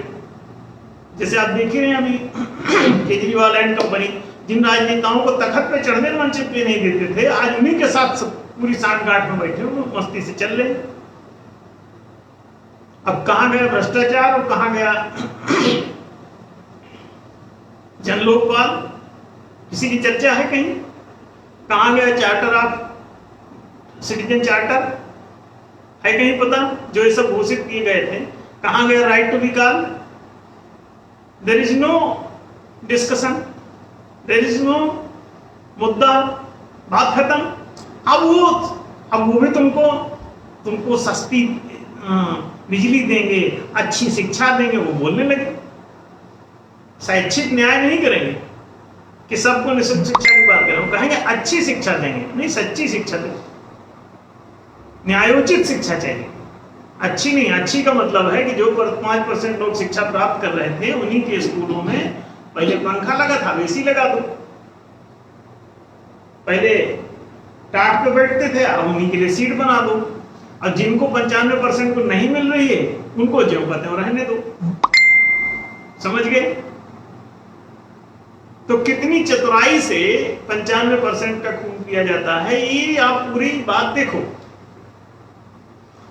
जैसे आप देख ही रहे हैं अभी केजरीवाल एंड कंपनी, जिन राजनेताओं को तखत पे चढ़ने मंच पे नहीं देते थे, आज उन्हीं के साथ पूरी सांठगांठ में बैठे हो, मस्ती से चल रहे। अब कहां गया भ्रष्टाचार और कहां गया जन लोकपाल? किसी की चर्चा है कहीं? कहां गया चार्टर ऑफ सिटीजन चार्टर? है कहीं पता? जो ये सब घोषित किए गए थे, कहां गया right to be call? There is no discussion, there is no मुद्दा, बात खत्म। अब वो भी तुमको सस्ती बिजली देंगे, अच्छी शिक्षा देंगे, वो बोलने लगे। शैक्षिक न्याय नहीं करेंगे कि सबको निःशुल्क शिक्षा की बात करें, वो कहेंगे अच्छी शिक्षा देंगे, नहीं सच्ची शिक्षा देंगे, न्यायोचित शिक्षा चाहिए। अच्छी नहीं, अच्छी का मतलब है कि जो 5% लोग शिक्षा प्राप्त कर रहे थे उन्हीं के स्कूलों में पहले पंखा लगा था, एसी लगा दो। पहले टाट पे बैठते थे, अब उन्हीं के लिए सीट बना दो। और जिनको 95% को नहीं मिल रही है उनको जो कहते हैं रहने दो। समझ गए? तो कितनी चतुराई से 95% का खून किया जाता है, ये आप पूरी बात देखो।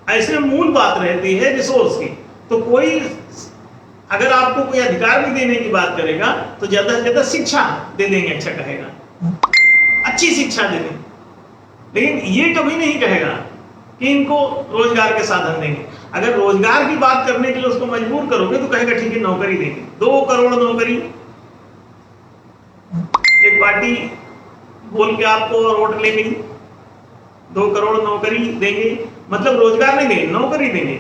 ऐसे मूल बात रहती है रिसोर्स की। तो कोई अगर आपको कोई अधिकार भी देने की बात करेगा तो ज्यादा से ज्यादा शिक्षा दे देंगे, अच्छा कहेगा, अच्छी शिक्षा दे देंगे, लेकिन ये कभी नहीं कहेगा कि इनको रोजगार के साधन देंगे। अगर रोजगार की बात करने के लिए उसको मजबूर करोगे तो कहेगा ठीक है नौकरी देंगे, 2 करोड़ नौकरी। एक पार्टी बोल के आपको वोट ले गई, 2 करोड़ नौकरी देंगे, मतलब रोजगार नहीं देंगे, नौकरी देंगे।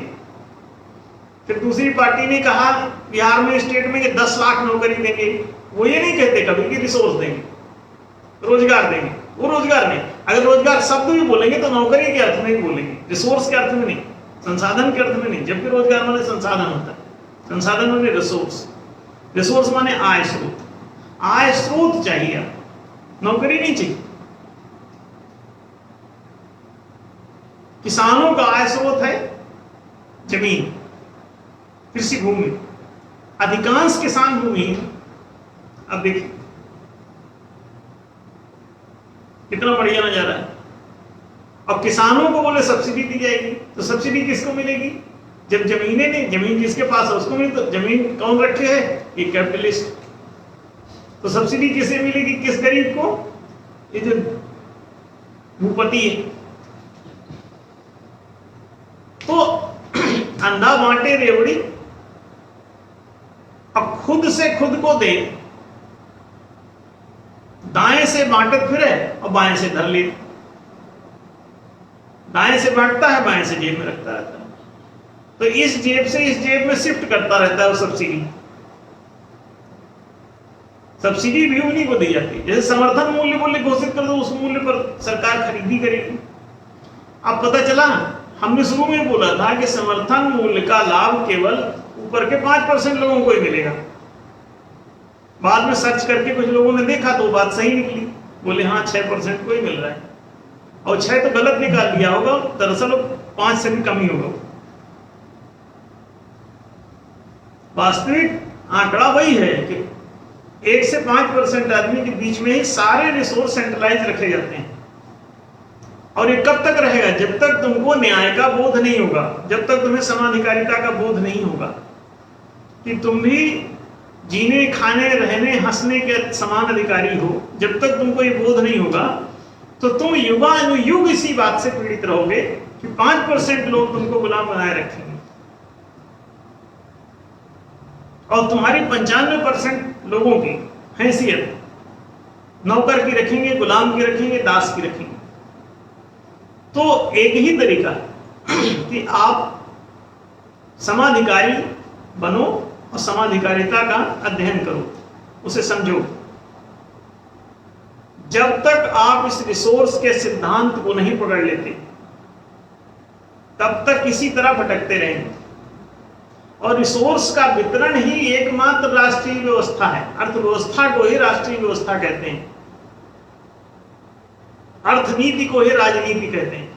फिर दूसरी पार्टी ने कहा बिहार में, स्टेट में कि 10 लाख नौकरी देंगे। वो ये नहीं कहते कभी कि रिसोर्स देंगे, रोजगार देंगे। वो रोजगार नहीं, अगर रोजगार शब्द भी बोलेंगे तो नौकरी के अर्थ में ही बोलेंगे, रिसोर्स के अर्थ में नहीं, संसाधन के अर्थ में नहीं। जबकि रोजगार माने संसाधन होता है, संसाधन माने रिसोर्स, रिसोर्स माने आय स्रोत। आय स्रोत चाहिए, नौकरी नहीं चाहिए। किसानों का आय स्रोत है जमीन, कृषि भूमि, अधिकांश किसान भूमि। अब देखिए कितना बढ़िया नजारा है। अब किसानों को बोले सब्सिडी दी जाएगी, तो सब्सिडी किसको मिलेगी? जब जमीनें नहीं, जमीन जिसके पास है उसको मिले। तो जमीन कौन रखे है? ये कैपिटलिस्ट। तो सब्सिडी किसे मिलेगी? किस गरीब को? ये जो भूपति है। तो अंधा बांटे रेवड़ी, अब खुद से खुद को दे, दाएं से बांटे फिरे और बाएं से धर ले। दाएं से बांटता है, बाएं से जेब में रखता रहता है। तो इस जेब से इस जेब में शिफ्ट करता रहता है वो सब्सिडी। सब्सिडी भी उन्हीं को दी जाती है। जैसे समर्थन मूल्य मूल्य घोषित कर दो, उस मूल्य पर सरकार खरीदी करेगी। अब पता चला, हमने शुरू में बोला था कि समर्थन मूल्य का लाभ केवल ऊपर के 5% लोगों को ही मिलेगा। बाद में सर्च करके कुछ लोगों ने देखा तो बात सही निकली, बोले हाँ 6% को ही मिल रहा है, और 6 तो गलत निकाल दिया होगा, दरअसल 5 से भी कम ही होगा। वास्तविक आंकड़ा वही है कि 1 से 5% आदमी के बीच में ही सारे रिसोर्स सेंट्रलाइज रखे जाते हैं। और ये कब तक रहेगा? जब तक तुमको न्याय का बोध नहीं होगा, जब तक तुम्हें समाधिकारिता का बोध नहीं होगा कि तुम भी जीने, खाने, रहने, हंसने के समान अधिकारी हो। जब तक तुमको ये बोध नहीं होगा तो तुम युगानुयुग इसी बात से पीड़ित रहोगे कि 5% लोग तुमको गुलाम बनाए रखेंगे और तुम्हारी 95% लोगों की हैसियत नौकर की रखेंगे, गुलाम की रखेंगे, दास की रखेंगे। तो एक ही तरीका कि आप समाधिकारी बनो और समाधिकारिता का अध्ययन करो, उसे समझो। जब तक आप इस रिसोर्स के सिद्धांत को नहीं पकड़ लेते तब तक इसी तरह भटकते रहेंगे। और रिसोर्स का वितरण ही एकमात्र राष्ट्रीय व्यवस्था है। अर्थव्यवस्था को ही राष्ट्रीय व्यवस्था कहते हैं, अर्थनीति को ही राजनीति कहते हैं।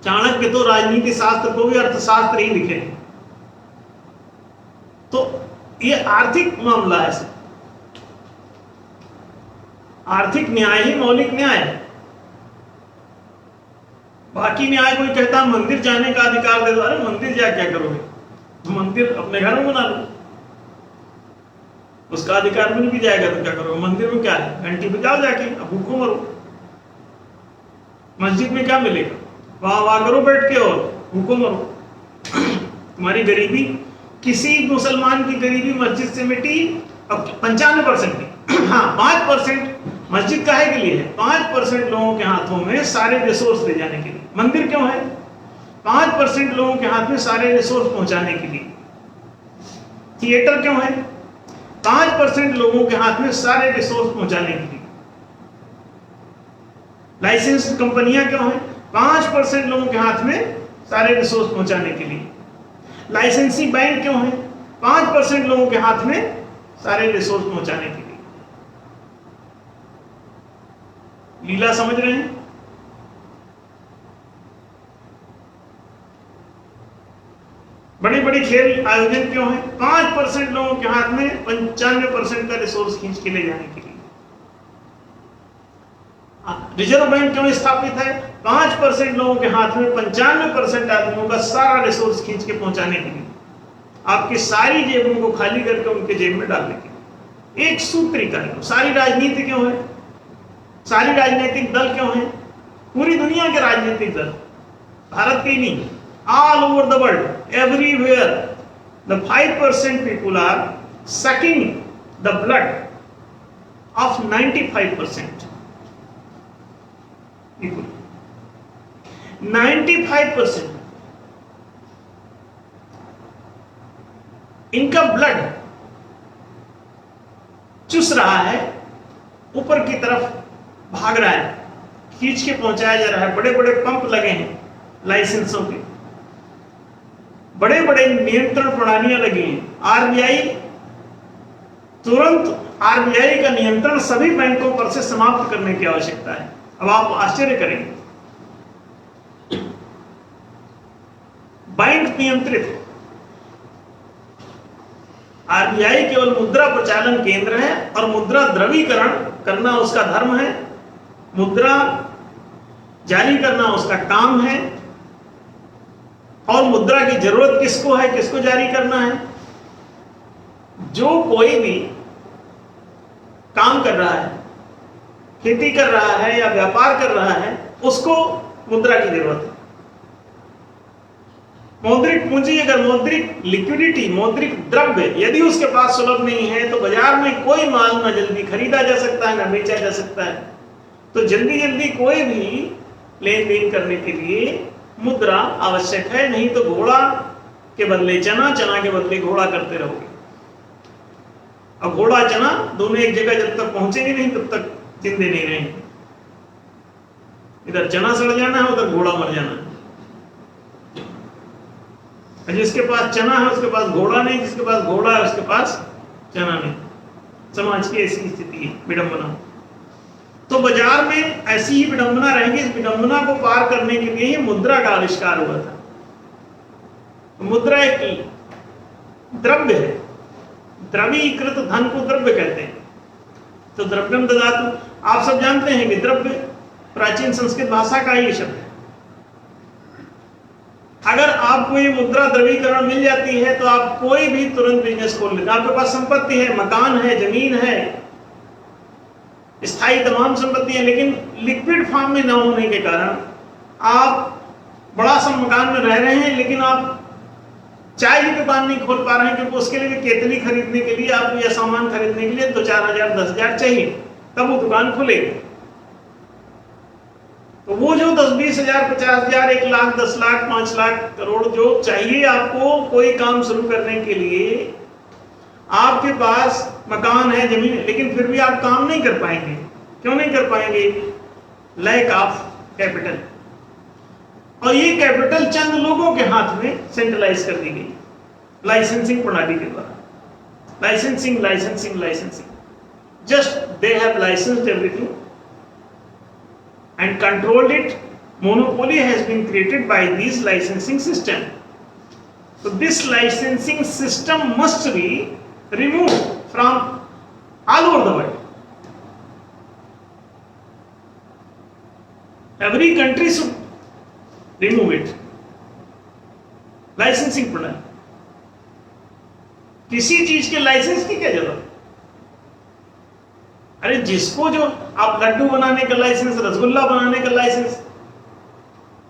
चाणक्य तो राजनीति शास्त्र को भी अर्थशास्त्र ही लिखे। तो ये आर्थिक मामला है, आर्थिक न्याय ही मौलिक न्याय है। बाकी न्याय कोई कहता मंदिर जाने का अधिकार दे दो, अरे मंदिर जा क्या करोगे? मंदिर अपने घर में बना लो, उसका अधिकार मिल भी जाएगा तो क्या करोगे? मंदिर में क्या है? घंटी बजाओ जाके, अब भूखो मरो। मस्जिद में क्या मिलेगा? वहां वहां करो बैठ के और भूखो मरो। तुम्हारी गरीबी, किसी मुसलमान की गरीबी मस्जिद से मिटी अब 95% की। हाँ 5% मस्जिद काहे के लिए है? 5% लोगों के हाथों में सारे रिसोर्स ले जाने के लिए। मंदिर क्यों है? 5% लोगों के हाथ में सारे रिसोर्स पहुंचाने के लिए। थिएटर क्यों है? 5% लोगों के हाथ में सारे रिसोर्स पहुंचाने के लिए। लाइसेंस कंपनियां क्यों है? 5% लोगों के हाथ में सारे रिसोर्स पहुंचाने के लिए। लाइसेंसी बैंक क्यों है? 5% लोगों के हाथ में सारे रिसोर्स पहुंचाने के लिए। लीला समझ रहे हैं? बड़े बड़े खेल आयोजन क्यों है? 5% लोगों के हाथ में 95% का रिसोर्स खींच के ले जाने के लिए। रिजर्व बैंक क्यों स्थापित है? 5% लोगों के हाथ में 95% आदमियों का सारा रिसोर्स खींच के पहुंचाने के लिए, आपकी सारी जेबों को खाली करके उनके जेब में डालने के लिए। एक सूत्री कार्यक्रम। सारी राजनीति क्यों है? सारी राजनीतिक दल क्यों है? पूरी दुनिया के राजनीतिक दल, भारत के ही नहीं, all over the world, everywhere the 5% people are sucking the blood of 95% people. 95% इनका ब्लड चूस रहा है, ऊपर की तरफ भाग रहा है, खींच के पहुंचाया जा रहा है। बड़े बड़े पंप लगे हैं लाइसेंसों के, बड़े बड़े नियंत्रण प्रणालियां लगी हैं। आरबीआई तुरंत आरबीआई का नियंत्रण सभी बैंकों पर से समाप्त करने की आवश्यकता है। अब आप आश्चर्य करेंगे, बैंक नियंत्रित, आरबीआई केवल मुद्रा प्रचालन केंद्र है और मुद्रा द्रवीकरण करना उसका धर्म है, मुद्रा जारी करना उसका काम है। और मुद्रा की जरूरत किसको है, किसको जारी करना है? जो कोई भी काम कर रहा है, खेती कर रहा है या व्यापार कर रहा है, उसको मुद्रा की जरूरत है। मौद्रिक पूंजी, अगर मौद्रिक लिक्विडिटी, मौद्रिक द्रव्य यदि उसके पास सुलभ नहीं है तो बाजार में कोई माल ना जल्दी खरीदा जा सकता है ना बेचा जा सकता है। तो जल्दी जल्दी कोई भी लेन देन करने के लिए मुद्रा आवश्यक है, नहीं तो घोड़ा के बदले चना, चना के बदले घोड़ा करते रहोगे। अब घोड़ा चना दोनों एक जगह जब तक पहुंचेंगे नहीं तब तक जिंदे नहीं रहेंगे। इधर चना सड़ जाना है, उधर घोड़ा मर जाना है। जिसके पास चना है उसके पास घोड़ा नहीं, जिसके पास घोड़ा है उसके पास चना नहीं। समाज की ऐसी स्थिति है, विडंबना। तो बाजार में ऐसी ही विडंबना रहेगी। इस विडंबना को पार करने के लिए ही मुद्रा का आविष्कार हुआ था। मुद्रा एक द्रव्य है, द्रवीकृत धन को द्रव्य कहते हैं। तो द्रव्यम ददातु, आप सब जानते हैं कि द्रव्य प्राचीन संस्कृत भाषा का ही शब्द है। अगर आपको ये मुद्रा द्रवीकरण मिल जाती है तो आप कोई भी तुरंत बिजनेस खोल लेते हैं। आपके पास संपत्ति है, मकान है, जमीन है, स्थायी तमाम संपत्ति है, लेकिन लिक्विड फॉर्म में न होने के कारण आप बड़ा सा मकान में रह रहे हैं, लेकिन आप चाय की दुकान नहीं खोल पा रहे हैं, क्योंकि उसके लिए केतली खरीदने के लिए, आपको यह सामान खरीदने के लिए 2-4 हजार 10 हजार चाहिए, तब वो दुकान खुलेगी। तो वो जो 10-20 हजार 50 हजार 1 लाख 10 लाख 5 लाख करोड़ जो चाहिए आपको कोई काम शुरू करने के लिए, आपके पास मकान है, जमीन है, लेकिन फिर भी आप काम नहीं कर पाएंगे। क्यों नहीं कर पाएंगे? Lack of capital. और ये कैपिटल चंद लोगों के हाथ में सेंट्रलाइज कर दी गई लाइसेंसिंग प्रणाली के द्वारा। Licensing licensing licensing, just they have licensed everything and controlled it. Monopoly has been created by these licensing system. So this licensing system must be removed from all over the world. Every country should remove it. Licensing प्रणाली, किसी चीज के लाइसेंस की क्या जरूरत? अरे जिसको जो आप लड्डू बनाने का लाइसेंस, रसगुल्ला बनाने का लाइसेंस,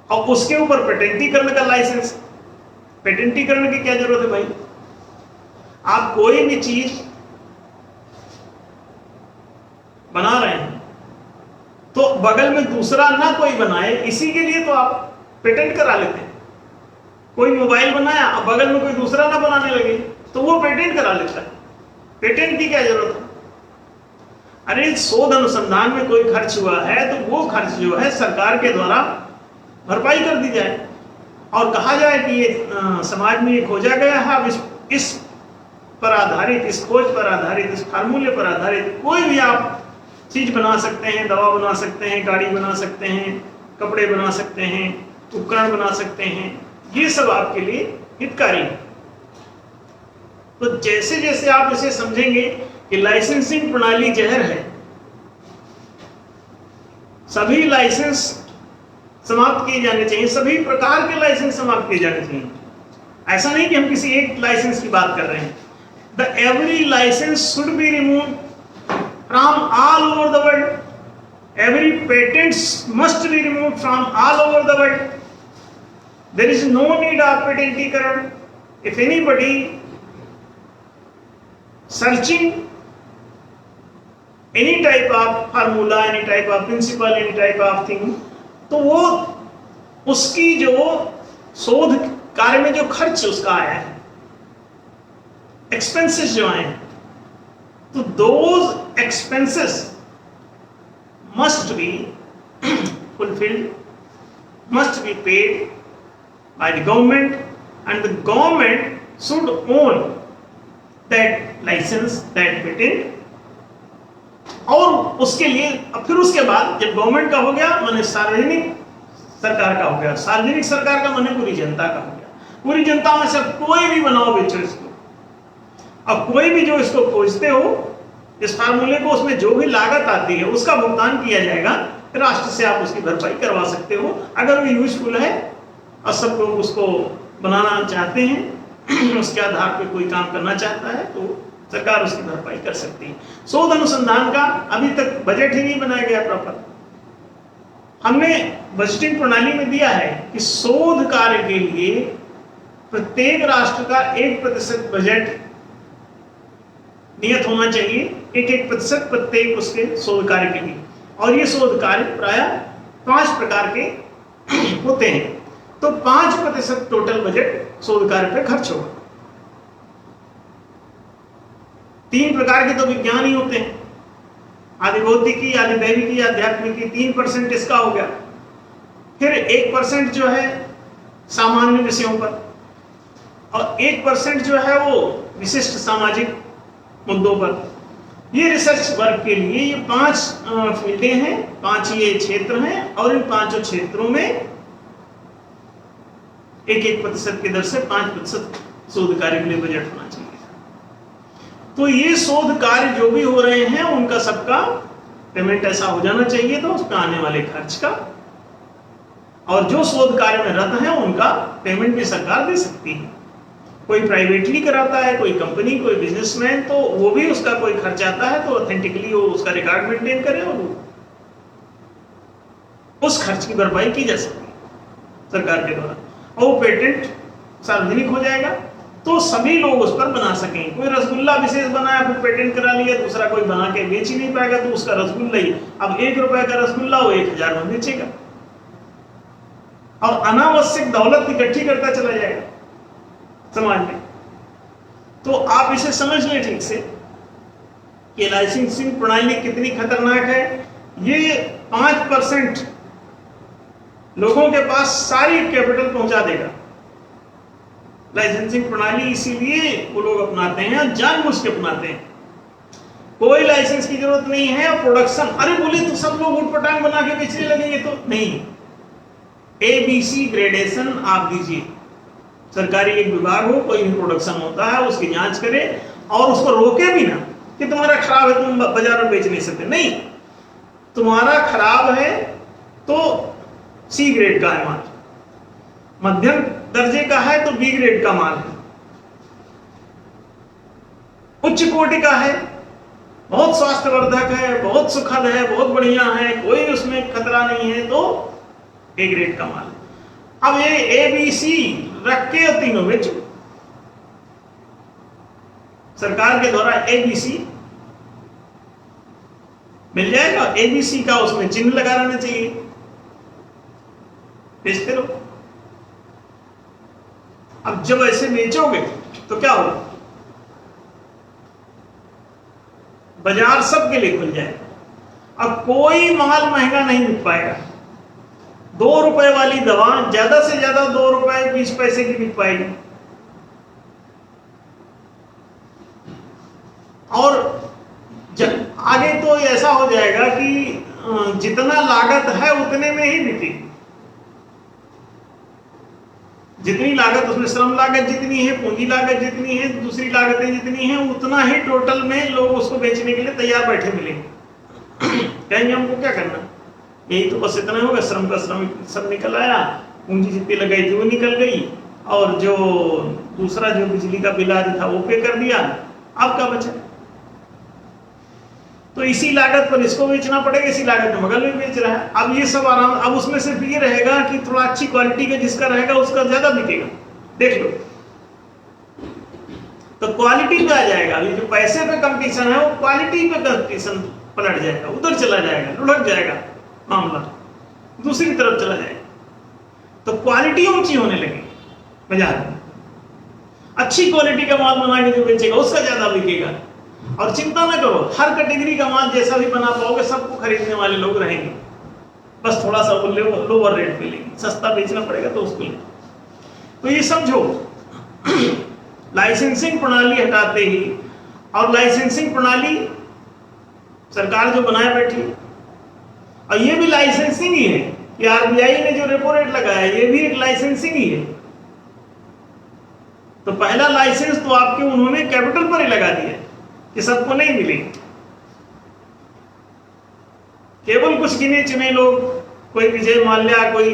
और उसके ऊपर पेटेंटीकरण का लाइसेंस। पेटेंटीकरण की क्या जरूरत है भाई? आप कोई भी चीज बना रहे हैं तो बगल में दूसरा ना कोई बनाए, इसी के लिए तो आप पेटेंट करा लेते हैं। कोई मोबाइल बनाया, अब बगल में कोई दूसरा ना बनाने लगे तो वो पेटेंट करा लेता है। पेटेंट की क्या जरूरत है? अरे शोध अनुसंधान में कोई खर्च हुआ है तो वो खर्च जो है सरकार के द्वारा भरपाई कर दी जाए और कहा जाए कि ये समाज में ये खोजा गया है, अब इस पर आधारित, इस खोज पर आधारित, इस फार्मूले पर आधारित कोई भी आप चीज बना सकते हैं, दवा बना सकते हैं, गाड़ी बना सकते हैं, कपड़े बना सकते हैं, उपकरण बना सकते हैं। ये सब आपके लिए हितकारी। तो जैसे जैसे आप इसे समझेंगे कि लाइसेंसिंग प्रणाली जहर है, सभी लाइसेंस समाप्त किए जाने चाहिए, सभी प्रकार के लाइसेंस समाप्त किए जाने चाहिए। ऐसा नहीं कि हम किसी एक लाइसेंस की बात कर रहे हैं। The every licence should be remove from all over the world. Every patents must be remove from all over the world. There is no need of पेटेंटीकरण। If anybody searching any type of formula, any type of principle, any type of thing, तो वो उसकी जो शोध कार्य में जो खर्च उसका आया है, एक्सपेंसेस जो आए हैं, तो those expenses must be fulfilled, must be paid by the government, and the government should own that license, that patent. और उसके लिए फिर उसके बाद जब गवर्नमेंट का हो गया, माने सार्वजनिक सरकार का हो गया, सार्वजनिक सरकार का माने पूरी जनता का हो गया। पूरी जनता में से कोई भी बनाओ बेचो इसको, अब कोई भी जो इसको खोजते हो, इस फार्मूले को, उसमें जो भी लागत आती है उसका भुगतान किया जाएगा। राष्ट्र से आप उसकी भरपाई करवा सकते हो अगर वो यूजफुल है और सब लोग उसको बनाना चाहते हैं, उसके आधार पर कोई काम करना चाहता है तो सरकार उसकी भरपाई कर सकती है। शोध अनुसंधान का अभी तक बजट ही नहीं बनाया गया प्रॉपर। हमने बजटिंग प्रणाली में दिया है कि शोध कार्य के लिए प्रत्येक राष्ट्र का 1% बजट नियत होना चाहिए, 1% प्रत्येक उसके शोध कार्य के लिए। और ये शोध कार्य प्राय 5 प्रकार के होते हैं, तो 5% टोटल बजट शोध कार्य पे खर्च होगा। 3 प्रकार के तो विज्ञान ही होते हैं, आदि भौतिकी, आदि दैविकी, आध्यात्मिकी। 3% इसका हो गया। फिर 1% जो है सामान्य विषयों पर, और 1% जो है वो विशिष्ट सामाजिक मुद्दों पर। ये रिसर्च वर्क के लिए ये 5 फील्डें हैं, 5 ये क्षेत्र हैं, और इन 5 क्षेत्रों में 1% की दर से 5% शोध कार्य के लिए बजट होना चाहिए। तो ये शोध कार्य जो भी हो रहे हैं उनका सबका पेमेंट ऐसा हो जाना चाहिए, तो उस पर आने वाले खर्च का, और जो शोध कार्य में रत है उनका पेमेंट भी सरकार दे सकती है। कोई प्राइवेटली कराता है, कोई कंपनी, कोई बिजनेसमैन, तो वो भी उसका कोई खर्च आता है तो ऑथेंटिकली वो उसका रिकॉर्ड मेंटेन करे और उस खर्च की भरपाई की जा सकती है सरकार के द्वारा। और वो पेटेंट सार्वजनिक हो जाएगा तो सभी लोग उस पर बना सकें। कोई रसगुल्ला विशेष बनाया, फिर पेटेंट करा लिया, दूसरा कोई बना के बेच ही नहीं पाएगा, तो उसका रसगुल्ला ही, अब 1 रुपए का रसगुल्ला वो 1000 में बेचेगा और अनावश्यक दौलत इकट्ठी करता चला जाएगा समाज में। तो आप इसे समझ लें ठीक से कि लाइसेंसिंग प्रणाली कितनी खतरनाक है। ये 5% लोगों के पास सारी कैपिटल पहुंचा देगा। लाइसेंसिंग प्रणाली इसीलिए वो लोग अपनाते हैं, जानबूझ के अपनाते हैं। कोई लाइसेंस की जरूरत नहीं है। और प्रोडक्शन, अरे बोले तो सब लोग उटपटांग बना के बेचने लगेंगे, तो नहीं। ABC ग्रेडेशन आप दीजिए। सरकारी एक विभाग हो, कोई भी प्रोडक्शन होता है उसकी जांच करे और उसको रोके भी ना कि तुम्हारा खराब है, तुम बाजार में बेच नहीं सकते। नहीं, तुम्हारा खराब है तो C ग्रेड का है माल, मध्यम दर्जे का है तो B ग्रेड का माल है, उच्च कोटि का है, बहुत स्वास्थ्यवर्धक है, बहुत सुखद है, बहुत बढ़िया है, कोई उसमें खतरा नहीं है, तो A ग्रेड का माल है। अब ये ABC रख के तीनों बेचो। सरकार के द्वारा ABC मिल जाएगा, ABC का उसमें चिन्ह लगा रहना चाहिए, बेचते रहो। अब जब ऐसे बेचोगे तो क्या होगा, बाजार सबके लिए खुल जाएगा। अब कोई माल महंगा नहीं बिक पाएगा। 2 रुपए वाली दवा ज्यादा से ज्यादा 2 रुपए 20 पैसे की बिक पाएगी। और आगे तो ऐसा हो जाएगा कि जितना लागत है उतने में ही बिकेगी। जितनी लागत उसमें श्रम लागत जितनी है, पूंजी लागत जितनी है, दूसरी लागतें जितनी हैं, उतना ही टोटल में लोग उसको बेचने के लिए तैयार बैठे मिलेंगे। कहेंगे हमको क्या करना, यही तो बस इतना होगा, श्रम का श्रम सब निकल आया, पूंजी जितनी लगाई थी वो निकल गई, और जो दूसरा जो बिजली का बिल आदि था वो पे कर दिया, अब क्या बचा। तो इसी लागत पर इसको बेचना पड़ेगा, इसी लागत में मगल भी बेच रहा है। अब ये सब आराम, अब उसमें सिर्फ ये रहेगा कि थोड़ा अच्छी क्वालिटी का जिसका रहेगा उसका ज्यादा बिकेगा, देख लो। तो क्वालिटी पे आ जाएगा, अभी जो पैसे पे कंपटीशन है वो क्वालिटी पे कंपटीशन पलट जाएगा, उधर चला जाएगा, लुढ़क जाएगा मामला, दूसरी तरफ चला जाएगा। तो क्वालिटी ऊंची होने लगी बाजार में, अच्छी क्वालिटी का माल बना के जो बेचेगा उसका ज्यादा बिकेगा। और चिंता न करो, हर कैटेगरी का माल जैसा भी बना पाओगे सबको खरीदने वाले लोग रहेंगे, बस थोड़ा सा लोअर रेट पे लेंगे, सस्ता बेचना पड़ेगा तो उसको लेंगे। तो ये समझो, लाइसेंसिंग प्रणाली हटाते ही, और लाइसेंसिंग प्रणाली सरकार जो बनाए बैठी, और ये भी लाइसेंसिंग ही है कि आरबीआई ने जो रेपो रेट लगाया ये भी एक लाइसेंसिंग ही है। तो पहला लाइसेंस तो आपके उन्होंने कैपिटल पर ही लगा दिया कि सबको नहीं मिलेगी, केवल कुछ गिने चुने लोग, कोई विजय माल्या, कोई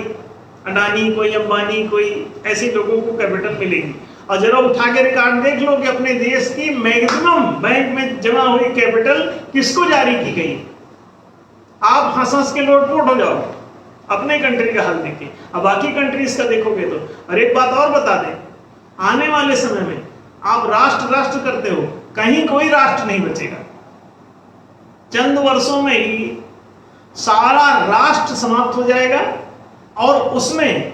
अडानी, कोई अंबानी, कोई ऐसे लोगों को कैपिटल मिलेगी। और जरा उठा के रिकॉर्ड देख लो कि अपने देश की मैक्सिमम बैंक में जमा हुई कैपिटल किसको जारी की गई। आप हंस के लोटपोट हो जाओ अपने कंट्री का हाल देखिए, अब बाकी कंट्रीज का देखोगे तो। और एक बात और बता दें, आने वाले समय में आप राष्ट्र राष्ट्र करते हो, कहीं कोई राष्ट्र नहीं बचेगा। चंद वर्षों में ही सारा राष्ट्र समाप्त हो जाएगा, और उसमें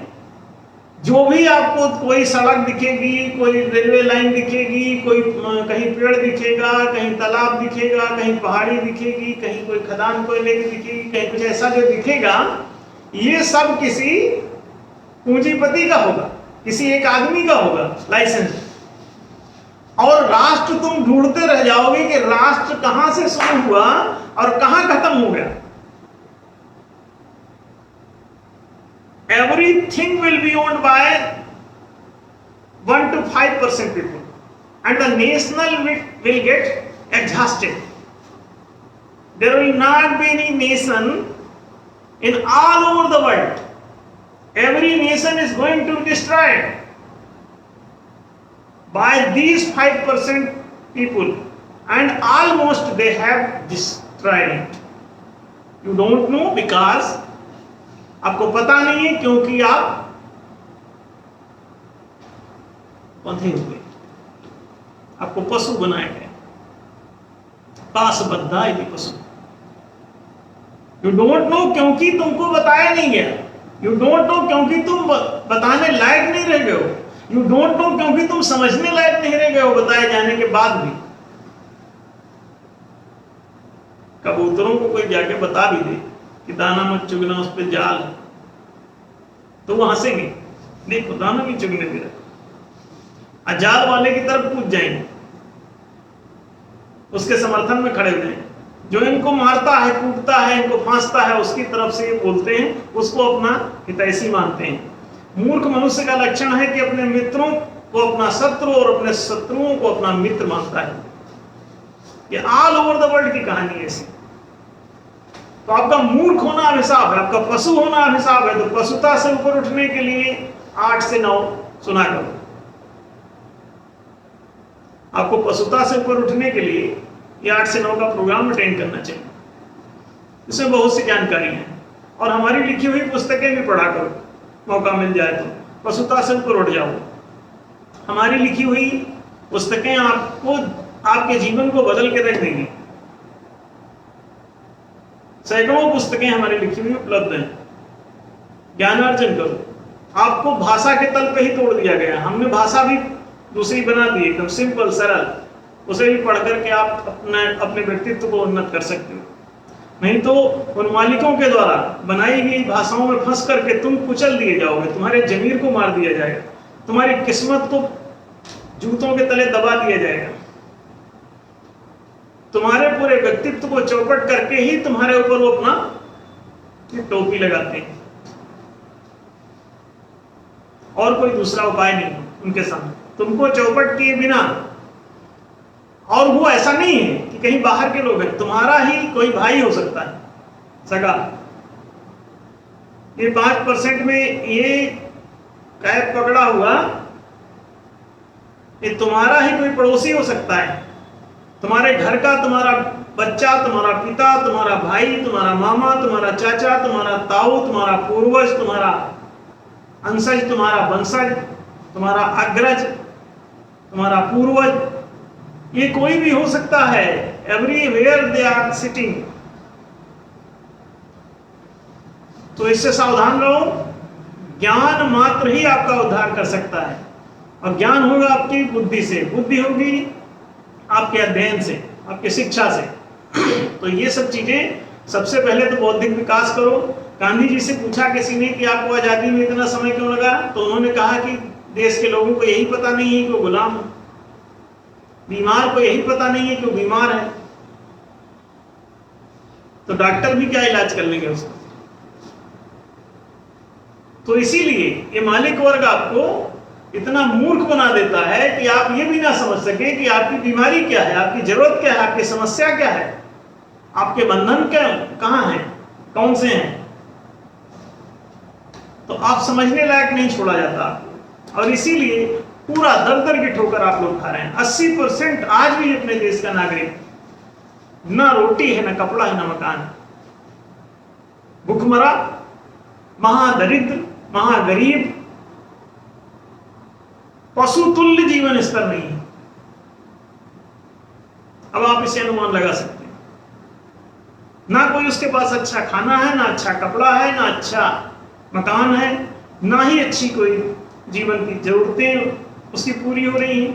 जो भी आपको कोई सड़क दिखेगी, कोई रेलवे लाइन दिखेगी, कोई कहीं पेड़ दिखेगा, कहीं तालाब दिखेगा, कहीं पहाड़ी दिखेगी, कहीं कोई खदान कोयले की दिखेगी, कहीं कुछ ऐसा जो दिखेगा, ये सब किसी पूंजीपति का होगा, किसी एक आदमी का होगा लाइसेंस। और राष्ट्र तुम ढूंढते रह जाओगे कि राष्ट्र कहां से शुरू हुआ और कहां खत्म हो गया। Everything will be owned by 1 to 5% people, and the national will get exhausted. There will not be any nation in all over the world. Every nation is going to be destroyed by these 5% people, and almost they have destroyed it. You don't know because आपको पता नहीं है, क्योंकि आप बंधे हुए, आपको पशु बनाया गया, पासबद्धा यदि पशु। यू डोंट नो क्योंकि तुमको बताया नहीं गया, यू डोंट नो क्योंकि तुम बताने लायक नहीं रह गए हो, यू डोंट नो क्योंकि तुम समझने लायक नहीं रह गए हो बताए जाने के बाद भी। कबूतरों को कोई जाके बता भी दे कि दाना मत चुगना, उस पर जाल है, तो वो हंसेंगे, देखो दाना नहीं चुगने दे रहा, जाल वाले की तरफ कूद जाएंगे, उसके समर्थन में खड़े हो जाएंगे। जो इनको मारता है, कूटता है, इनको फांसता है, उसकी तरफ से ये बोलते हैं, उसको अपना हितैषी मानते हैं। मूर्ख मनुष्य का लक्षण है कि अपने मित्रों को अपना शत्रु और अपने शत्रुओं को अपना मित्र मानता है। ये ऑल ओवर द वर्ल्ड की कहानी ऐसी। तो आपका मूर्ख होना अभिशाप है, आपका पशु होना अभिशाप है। तो पशुता से ऊपर उठने के लिए 8 से 9 सुना करो। आपको पशुता से ऊपर उठने के लिए ये 8 से 9 का प्रोग्राम अटेंड करना चाहिए। इसमें बहुत सी जानकारी है, और हमारी लिखी हुई पुस्तकें भी पढ़ा करो, मौका मिल जाए तो पशुता से ऊपर उठ जाओ। हमारी लिखी हुई पुस्तकें आपको आपके जीवन को बदल के रख देंगी। सैकड़ों पुस्तकें हमारी लिखी हुई उपलब्ध हैं, ज्ञानार्जन करो। आपको भाषा के तल पे ही तोड़ दिया गया, हमने भाषा भी दूसरी बना दी, एकदम सिंपल सरल। उसे भी पढ़ करके आप अपने व्यक्तित्व को उन्नत कर सकते हो। नहीं तो उन मालिकों के द्वारा बनाई गई भाषाओं में फंस करके तुम कुचल दिए जाओगे, तुम्हारे जमीर को मार दिया जाएगा, तुम्हारी किस्मत को जूतों के तले दबा दिया जाएगा, तुम्हारे पूरे व्यक्तित्व को चौपट करके ही तुम्हारे ऊपर वो अपना टोपी लगाते हैं। और कोई दूसरा उपाय नहीं है उनके सामने, तुमको चौपट किए बिना। और वो ऐसा नहीं है कि कहीं बाहर के लोग हैं, तुम्हारा ही कोई भाई हो सकता है सगा। ये 5% में ये कैद पकड़ा हुआ, ये तुम्हारा ही कोई पड़ोसी हो सकता है, तुम्हारे घर का, तुम्हारा बच्चा, तुम्हारा पिता, तुम्हारा भाई, तुम्हारा मामा, तुम्हारा चाचा, तुम्हारा ताऊ, तुम्हारा पूर्वज, तुम्हारा अंशज, तुम्हारा वंशज, तुम्हारा अग्रज, तुम्हारा पूर्वज, ये कोई भी हो सकता है। Everywhere they are sitting. तो इससे सावधान रहो। ज्ञान मात्र ही आपका उद्धार कर सकता है, और ज्ञान होगा आपकी बुद्धि से, बुद्धि होगी आपके अध्ययन से, आपकी शिक्षा से। तो ये सब चीजें, सबसे पहले तो बौद्धिक विकास करो। गांधी जी से पूछा किसी ने कि आपको आजादी में इतना समय क्यों लगा, तो उन्होंने कहा कि देश के लोगों को यही पता नहीं है कि वो गुलाम है, बीमार को यही पता नहीं है कि वो बीमार है, तो डॉक्टर भी क्या इलाज कर लेंगे उसका। तो इसीलिए ये मालिक वर्ग आपको इतना मूर्ख बना देता है कि आप ये भी ना समझ सके कि आपकी बीमारी क्या है, आपकी जरूरत क्या है, आपकी समस्या क्या है, आपके बंधन क्या कहां हैं, कौन से हैं। तो आप समझने लायक नहीं छोड़ा जाता, और इसीलिए पूरा दर दर की ठोकर आप लोग खा रहे हैं। 80% आज भी अपने देश का नागरिक, ना रोटी है, ना कपड़ा है, ना मकान, भूखमरा, महादरिद्र, महागरीब, पशु तुल्य जीवन स्तर नहीं है। अब आप इसे अनुमान लगा सकते हैं। ना कोई उसके पास अच्छा खाना है, ना अच्छा कपड़ा है, ना अच्छा मकान है, ना ही अच्छी कोई जीवन की जरूरतें उसकी पूरी हो रही हैं,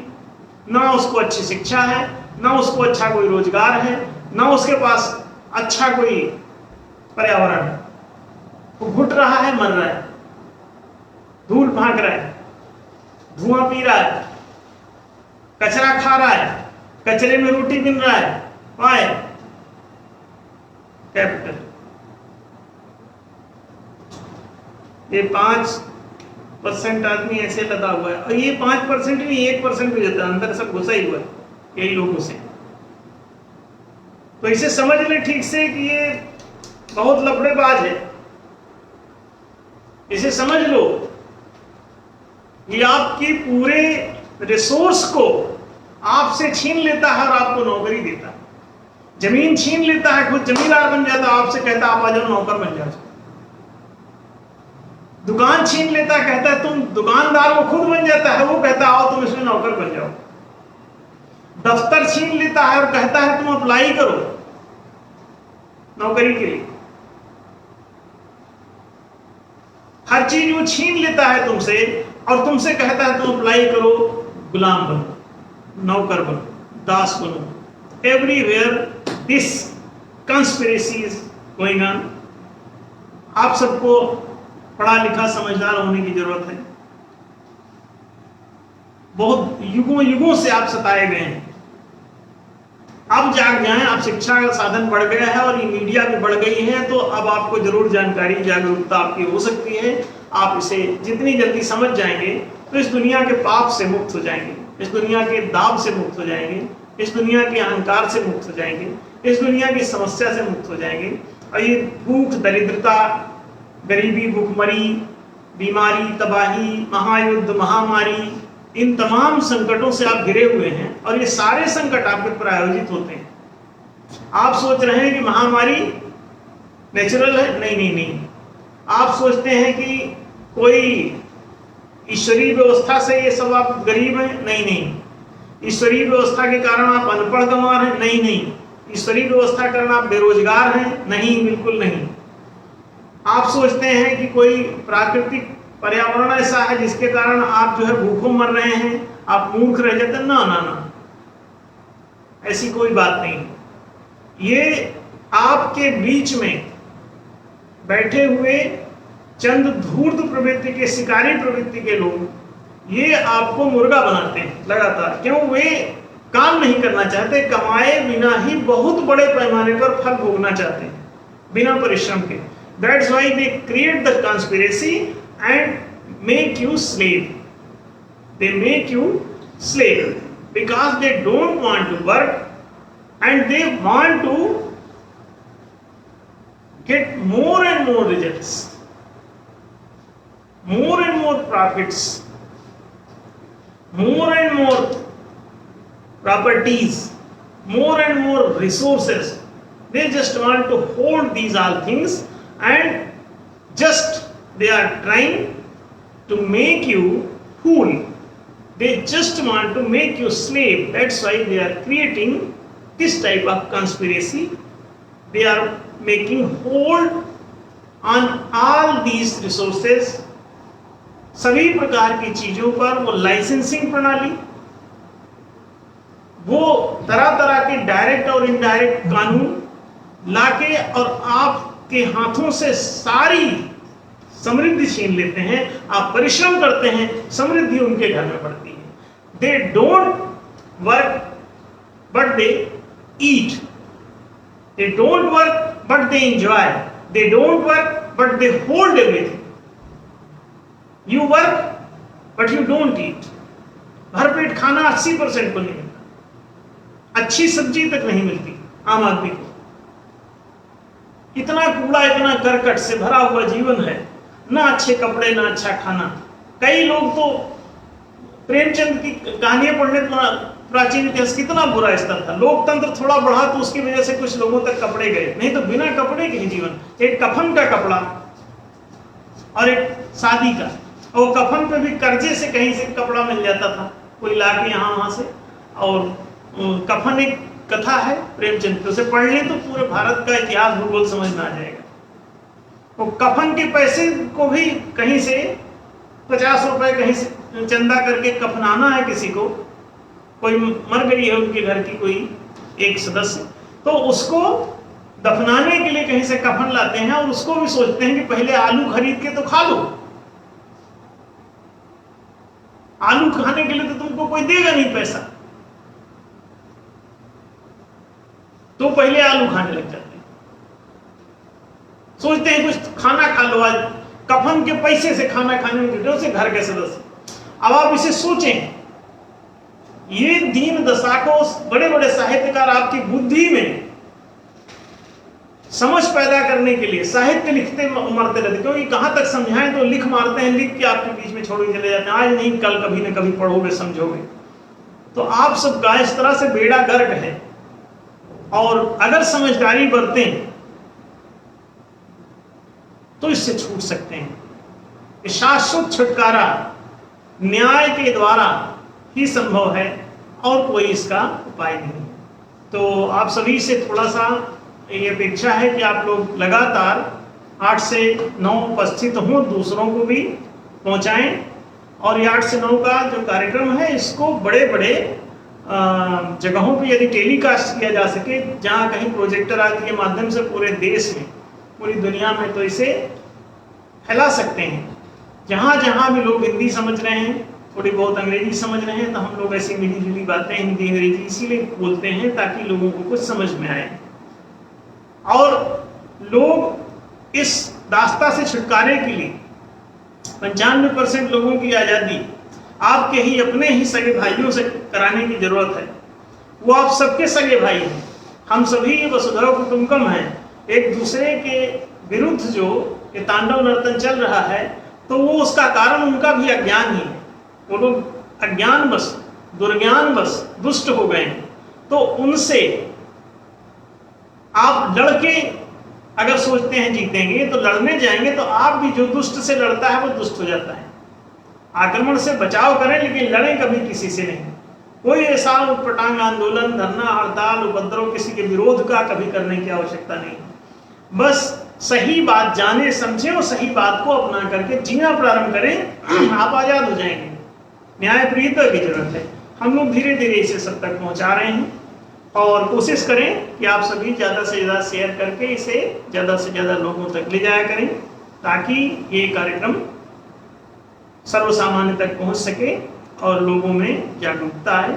ना उसको अच्छी शिक्षा है, ना उसको अच्छा कोई रोजगार है, ना उसके पास अच्छा कोई पर्यावरण है। वो घुट रहा है, मर रहा है, धूल भाग रहा है, धुआं पी रहा है, कचरा खा रहा है, कचरे में रोटी बिन रहा है। वाय कैपिटल। ये 5% आदमी ऐसे लगा हुआ है, और ये 5% भी 1% भी जाता है, अंदर सब घुसा ही हुआ है, यही लोगों से। तो इसे समझ ले ठीक से कि ये बहुत लफड़ेबाज है। इसे समझ लो, ये आपकी पूरे रिसोर्स को आपसे छीन लेता है और आपको नौकरी देता है। जमीन छीन लेता है, खुद जमींदार बन जाता है, आपसे कहता है आप आ जाओ नौकर बन जाओ। दुकान छीन लेता है, कहता है तुम दुकानदार, वो खुद बन जाता है, वो कहता है आओ तुम इसमें नौकर बन जाओ। दफ्तर छीन लेता है और कहता है तुम अप्लाई करो नौकरी के लिए। हर चीज वो छीन लेता है तुमसे, और तुमसे कहता है तुम अप्लाई करो, गुलाम बनो, नौकर बनो, दास बनो। Everywhere this conspiracy is going on. आप सबको पढ़ा लिखा समझदार होने की जरूरत है। बहुत युगों युगों से आप सताए गए हैं, अब जाग जाएं। अब शिक्षा का साधन बढ़ गया है और ये मीडिया भी बढ़ गई है, तो अब आपको जरूर जानकारी, जागरूकता आपकी हो सकती है। आप इसे जितनी जल्दी समझ जाएंगे तो इस दुनिया के पाप से मुक्त हो जाएंगे, इस दुनिया के दाव से मुक्त हो जाएंगे, इस दुनिया के अहंकार से मुक्त हो जाएंगे, इस दुनिया की समस्या से मुक्त हो जाएंगे। और ये भूख, दरिद्रता, गरीबी, भूखमरी, बीमारी, तबाही, महायुद्ध, महामारी, इन तमाम संकटों से आप घिरे हुए हैं, और ये सारे संकट आप पर प्रायोजित होते हैं। आप सोच रहे हैं कि महामारी नेचुरल है, नहीं नहीं नहीं। आप सोचते हैं कि कोई ईश्वरीय व्यवस्था से ये सब आप गरीब हैं, नहीं नहीं। ईश्वरीय व्यवस्था के कारण आप अनपढ़ गंवार हैं, नहीं नहीं। ईश्वरीय व्यवस्था के कारण आप बेरोजगार हैं, नहीं, बिल्कुल नहीं। आप सोचते हैं कि कोई प्राकृतिक पर्यावरण ऐसा है जिसके कारण आप जो है भूखों मर रहे हैं, आप मूर्ख रह जाते हैं, ना ना ना, ऐसी कोई बात नहीं। ये आपके बीच में बैठे हुए चंद धूर्त प्रवृत्ति के, शिकारी प्रवृत्ति के लोग, ये आपको मुर्गा बनाते हैं लगातार। क्यों? वे काम नहीं करना चाहते, कमाए बिना ही बहुत बड़े पैमाने पर फल भोगना चाहते हैं, बिना परिश्रम के। That's why they create the conspiracy and make you slave. They make you slave because they don't want to work and they want to get more and more results, more and more profits, more and more properties, more and more resources. They just want to hold these all things and just they are trying to make you fool. They just want to make you slave. That's why they are creating this type of conspiracy. They are making hold on all these resources. सभी प्रकार की चीजों पर वो लाइसेंसिंग प्रणाली, वो तरह तरह के डायरेक्ट और इनडायरेक्ट कानून लाके और आपके हाथों से सारी समृद्धि छीन लेते हैं। आप परिश्रम करते हैं, समृद्धि उनके घर में पड़ती है। They don't work but they eat, they don't work but they enjoy, they don't work but they hold everything. You work but you don't eat. भरपेट खाना 80% को नहीं मिलता, अच्छी सब्जी तक नहीं मिलती आम आदमी को। इतना कूड़ा, इतना करकट से भरा हुआ जीवन है, ना अच्छे कपड़े, ना अच्छा खाना। कई लोग तो प्रेमचंद की कहानियां पढ़ने, प्राचीन इतिहास कितना बुरा स्तर था। लोकतंत्र थोड़ा बढ़ा तो उसकी वजह से कुछ लोगों तक कपड़े गए, नहीं तो बिना कपड़े के ही जीवन। एक कफन का कपड़ा और एक शादी का, और कफन पे भी कर्जे से कहीं से कपड़ा मिल जाता था, कोई लाके यहाँ वहां से। और कफन एक कथा है प्रेमचंद की, उसे पढ़ ले तो पूरे भारत का इतिहास भूगोल समझ में आ जाएगा। तो कफन के पैसे को भी कहीं से 50 रुपए कहीं से चंदा करके कफनाना है किसी को, कोई मर गई है उनके घर की कोई एक सदस्य, तो उसको दफनाने के लिए कहीं से कफन लाते हैं और उसको भी सोचते हैं कि पहले आलू खरीद के तो खा लो। आलू खाने के लिए तो तुमको कोई देगा नहीं पैसा, तो पहले आलू खाने लग जाते हैं। सोचते हैं कुछ खाना खा लो, आज कफन के पैसे से खाना खाने में जुटे से घर के सदस्य। अब आप इसे सोचें, ये दीन दशा को बड़े बड़े साहित्यकार आपकी बुद्धि में समझ पैदा करने के लिए साहित्य लिखते मरते रहते, क्योंकि कहां तक समझाएं तो लिख मारते हैं, लिख के आपके बीच में छोड़ के चले जाते हैं। आज नहीं कल कभी न कभी पढ़ोगे, समझोगे। तो आप सबका इस तरह से बेड़ा गर्क है, और अगर समझदारी बरतें तो इससे छूट सकते हैं। शाश्वत छुटकारा न्याय के द्वारा ही संभव है और कोई इसका उपाय नहीं। तो आप सभी से थोड़ा सा ये अपेक्षा है कि आप लोग लगातार 8 से 9 उपस्थित हों, दूसरों को भी पहुंचाएं। और ये 8 से 9 का जो कार्यक्रम है, इसको बड़े बड़े जगहों पे यदि टेलीकास्ट किया जा सके, जहाँ कहीं प्रोजेक्टर आदि के माध्यम से पूरे देश में, पूरी दुनिया में, तो इसे फैला सकते हैं। जहाँ जहाँ भी लोग हिंदी समझ रहे हैं, थोड़ी बहुत अंग्रेजी समझ रहे हैं, तो हम लोग ऐसी मिली जुली बातें हिंदी अंग्रेजी इसीलिए बोलते हैं ताकि लोगों को कुछ समझ में आए और लोग इस दास्ता से छुटकारे के लिए 95% लोगों की आज़ादी आपके ही अपने ही सगे भाइयों से कराने की जरूरत है। वो आप सबके सगे भाई हैं, हम सभी वसुधैव कुटुंबकम हैं। एक दूसरे के विरुद्ध जो ये तांडव नर्तन चल रहा है, तो वो उसका कारण उनका भी अज्ञान ही है। वो लोग अज्ञान बस, दुर्ज्ञान बस दुष्ट हो गए हैं। तो उनसे आप लड़के अगर सोचते हैं जीतेंगे, तो लड़ने जाएंगे तो आप भी, जो दुष्ट से लड़ता है वो दुष्ट हो जाता है। आक्रमण से बचाव करें, लेकिन लड़ें कभी किसी से नहीं। कोई ऐसा उटपटांग आंदोलन, धरना, हड़ताल, उपद्रव, किसी के विरोध का कभी करने की आवश्यकता नहीं। बस सही बात जाने समझें और सही बात को अपना करके जीना प्रारंभ करें, आप आजाद हो जाएंगे। न्यायप्रियता की जरूरत है। हम लोग धीरे धीरे इसे सब तक पहुंचा रहे हैं और कोशिश करें कि आप सभी ज़्यादा से ज़्यादा शेयर करके इसे ज़्यादा से ज़्यादा लोगों तक ले जाया करें, ताकि ये कार्यक्रम सर्वसामान्य तक पहुंच सके और लोगों में जागरूकता आए।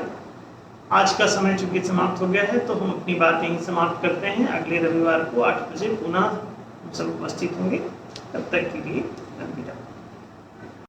आज का समय चूंकि समाप्त हो गया है, तो हम अपनी बात यहीं समाप्त करते हैं। अगले रविवार को 8 बजे पुनः हम सब उपस्थित होंगे। तब तक के लिए अलविदा।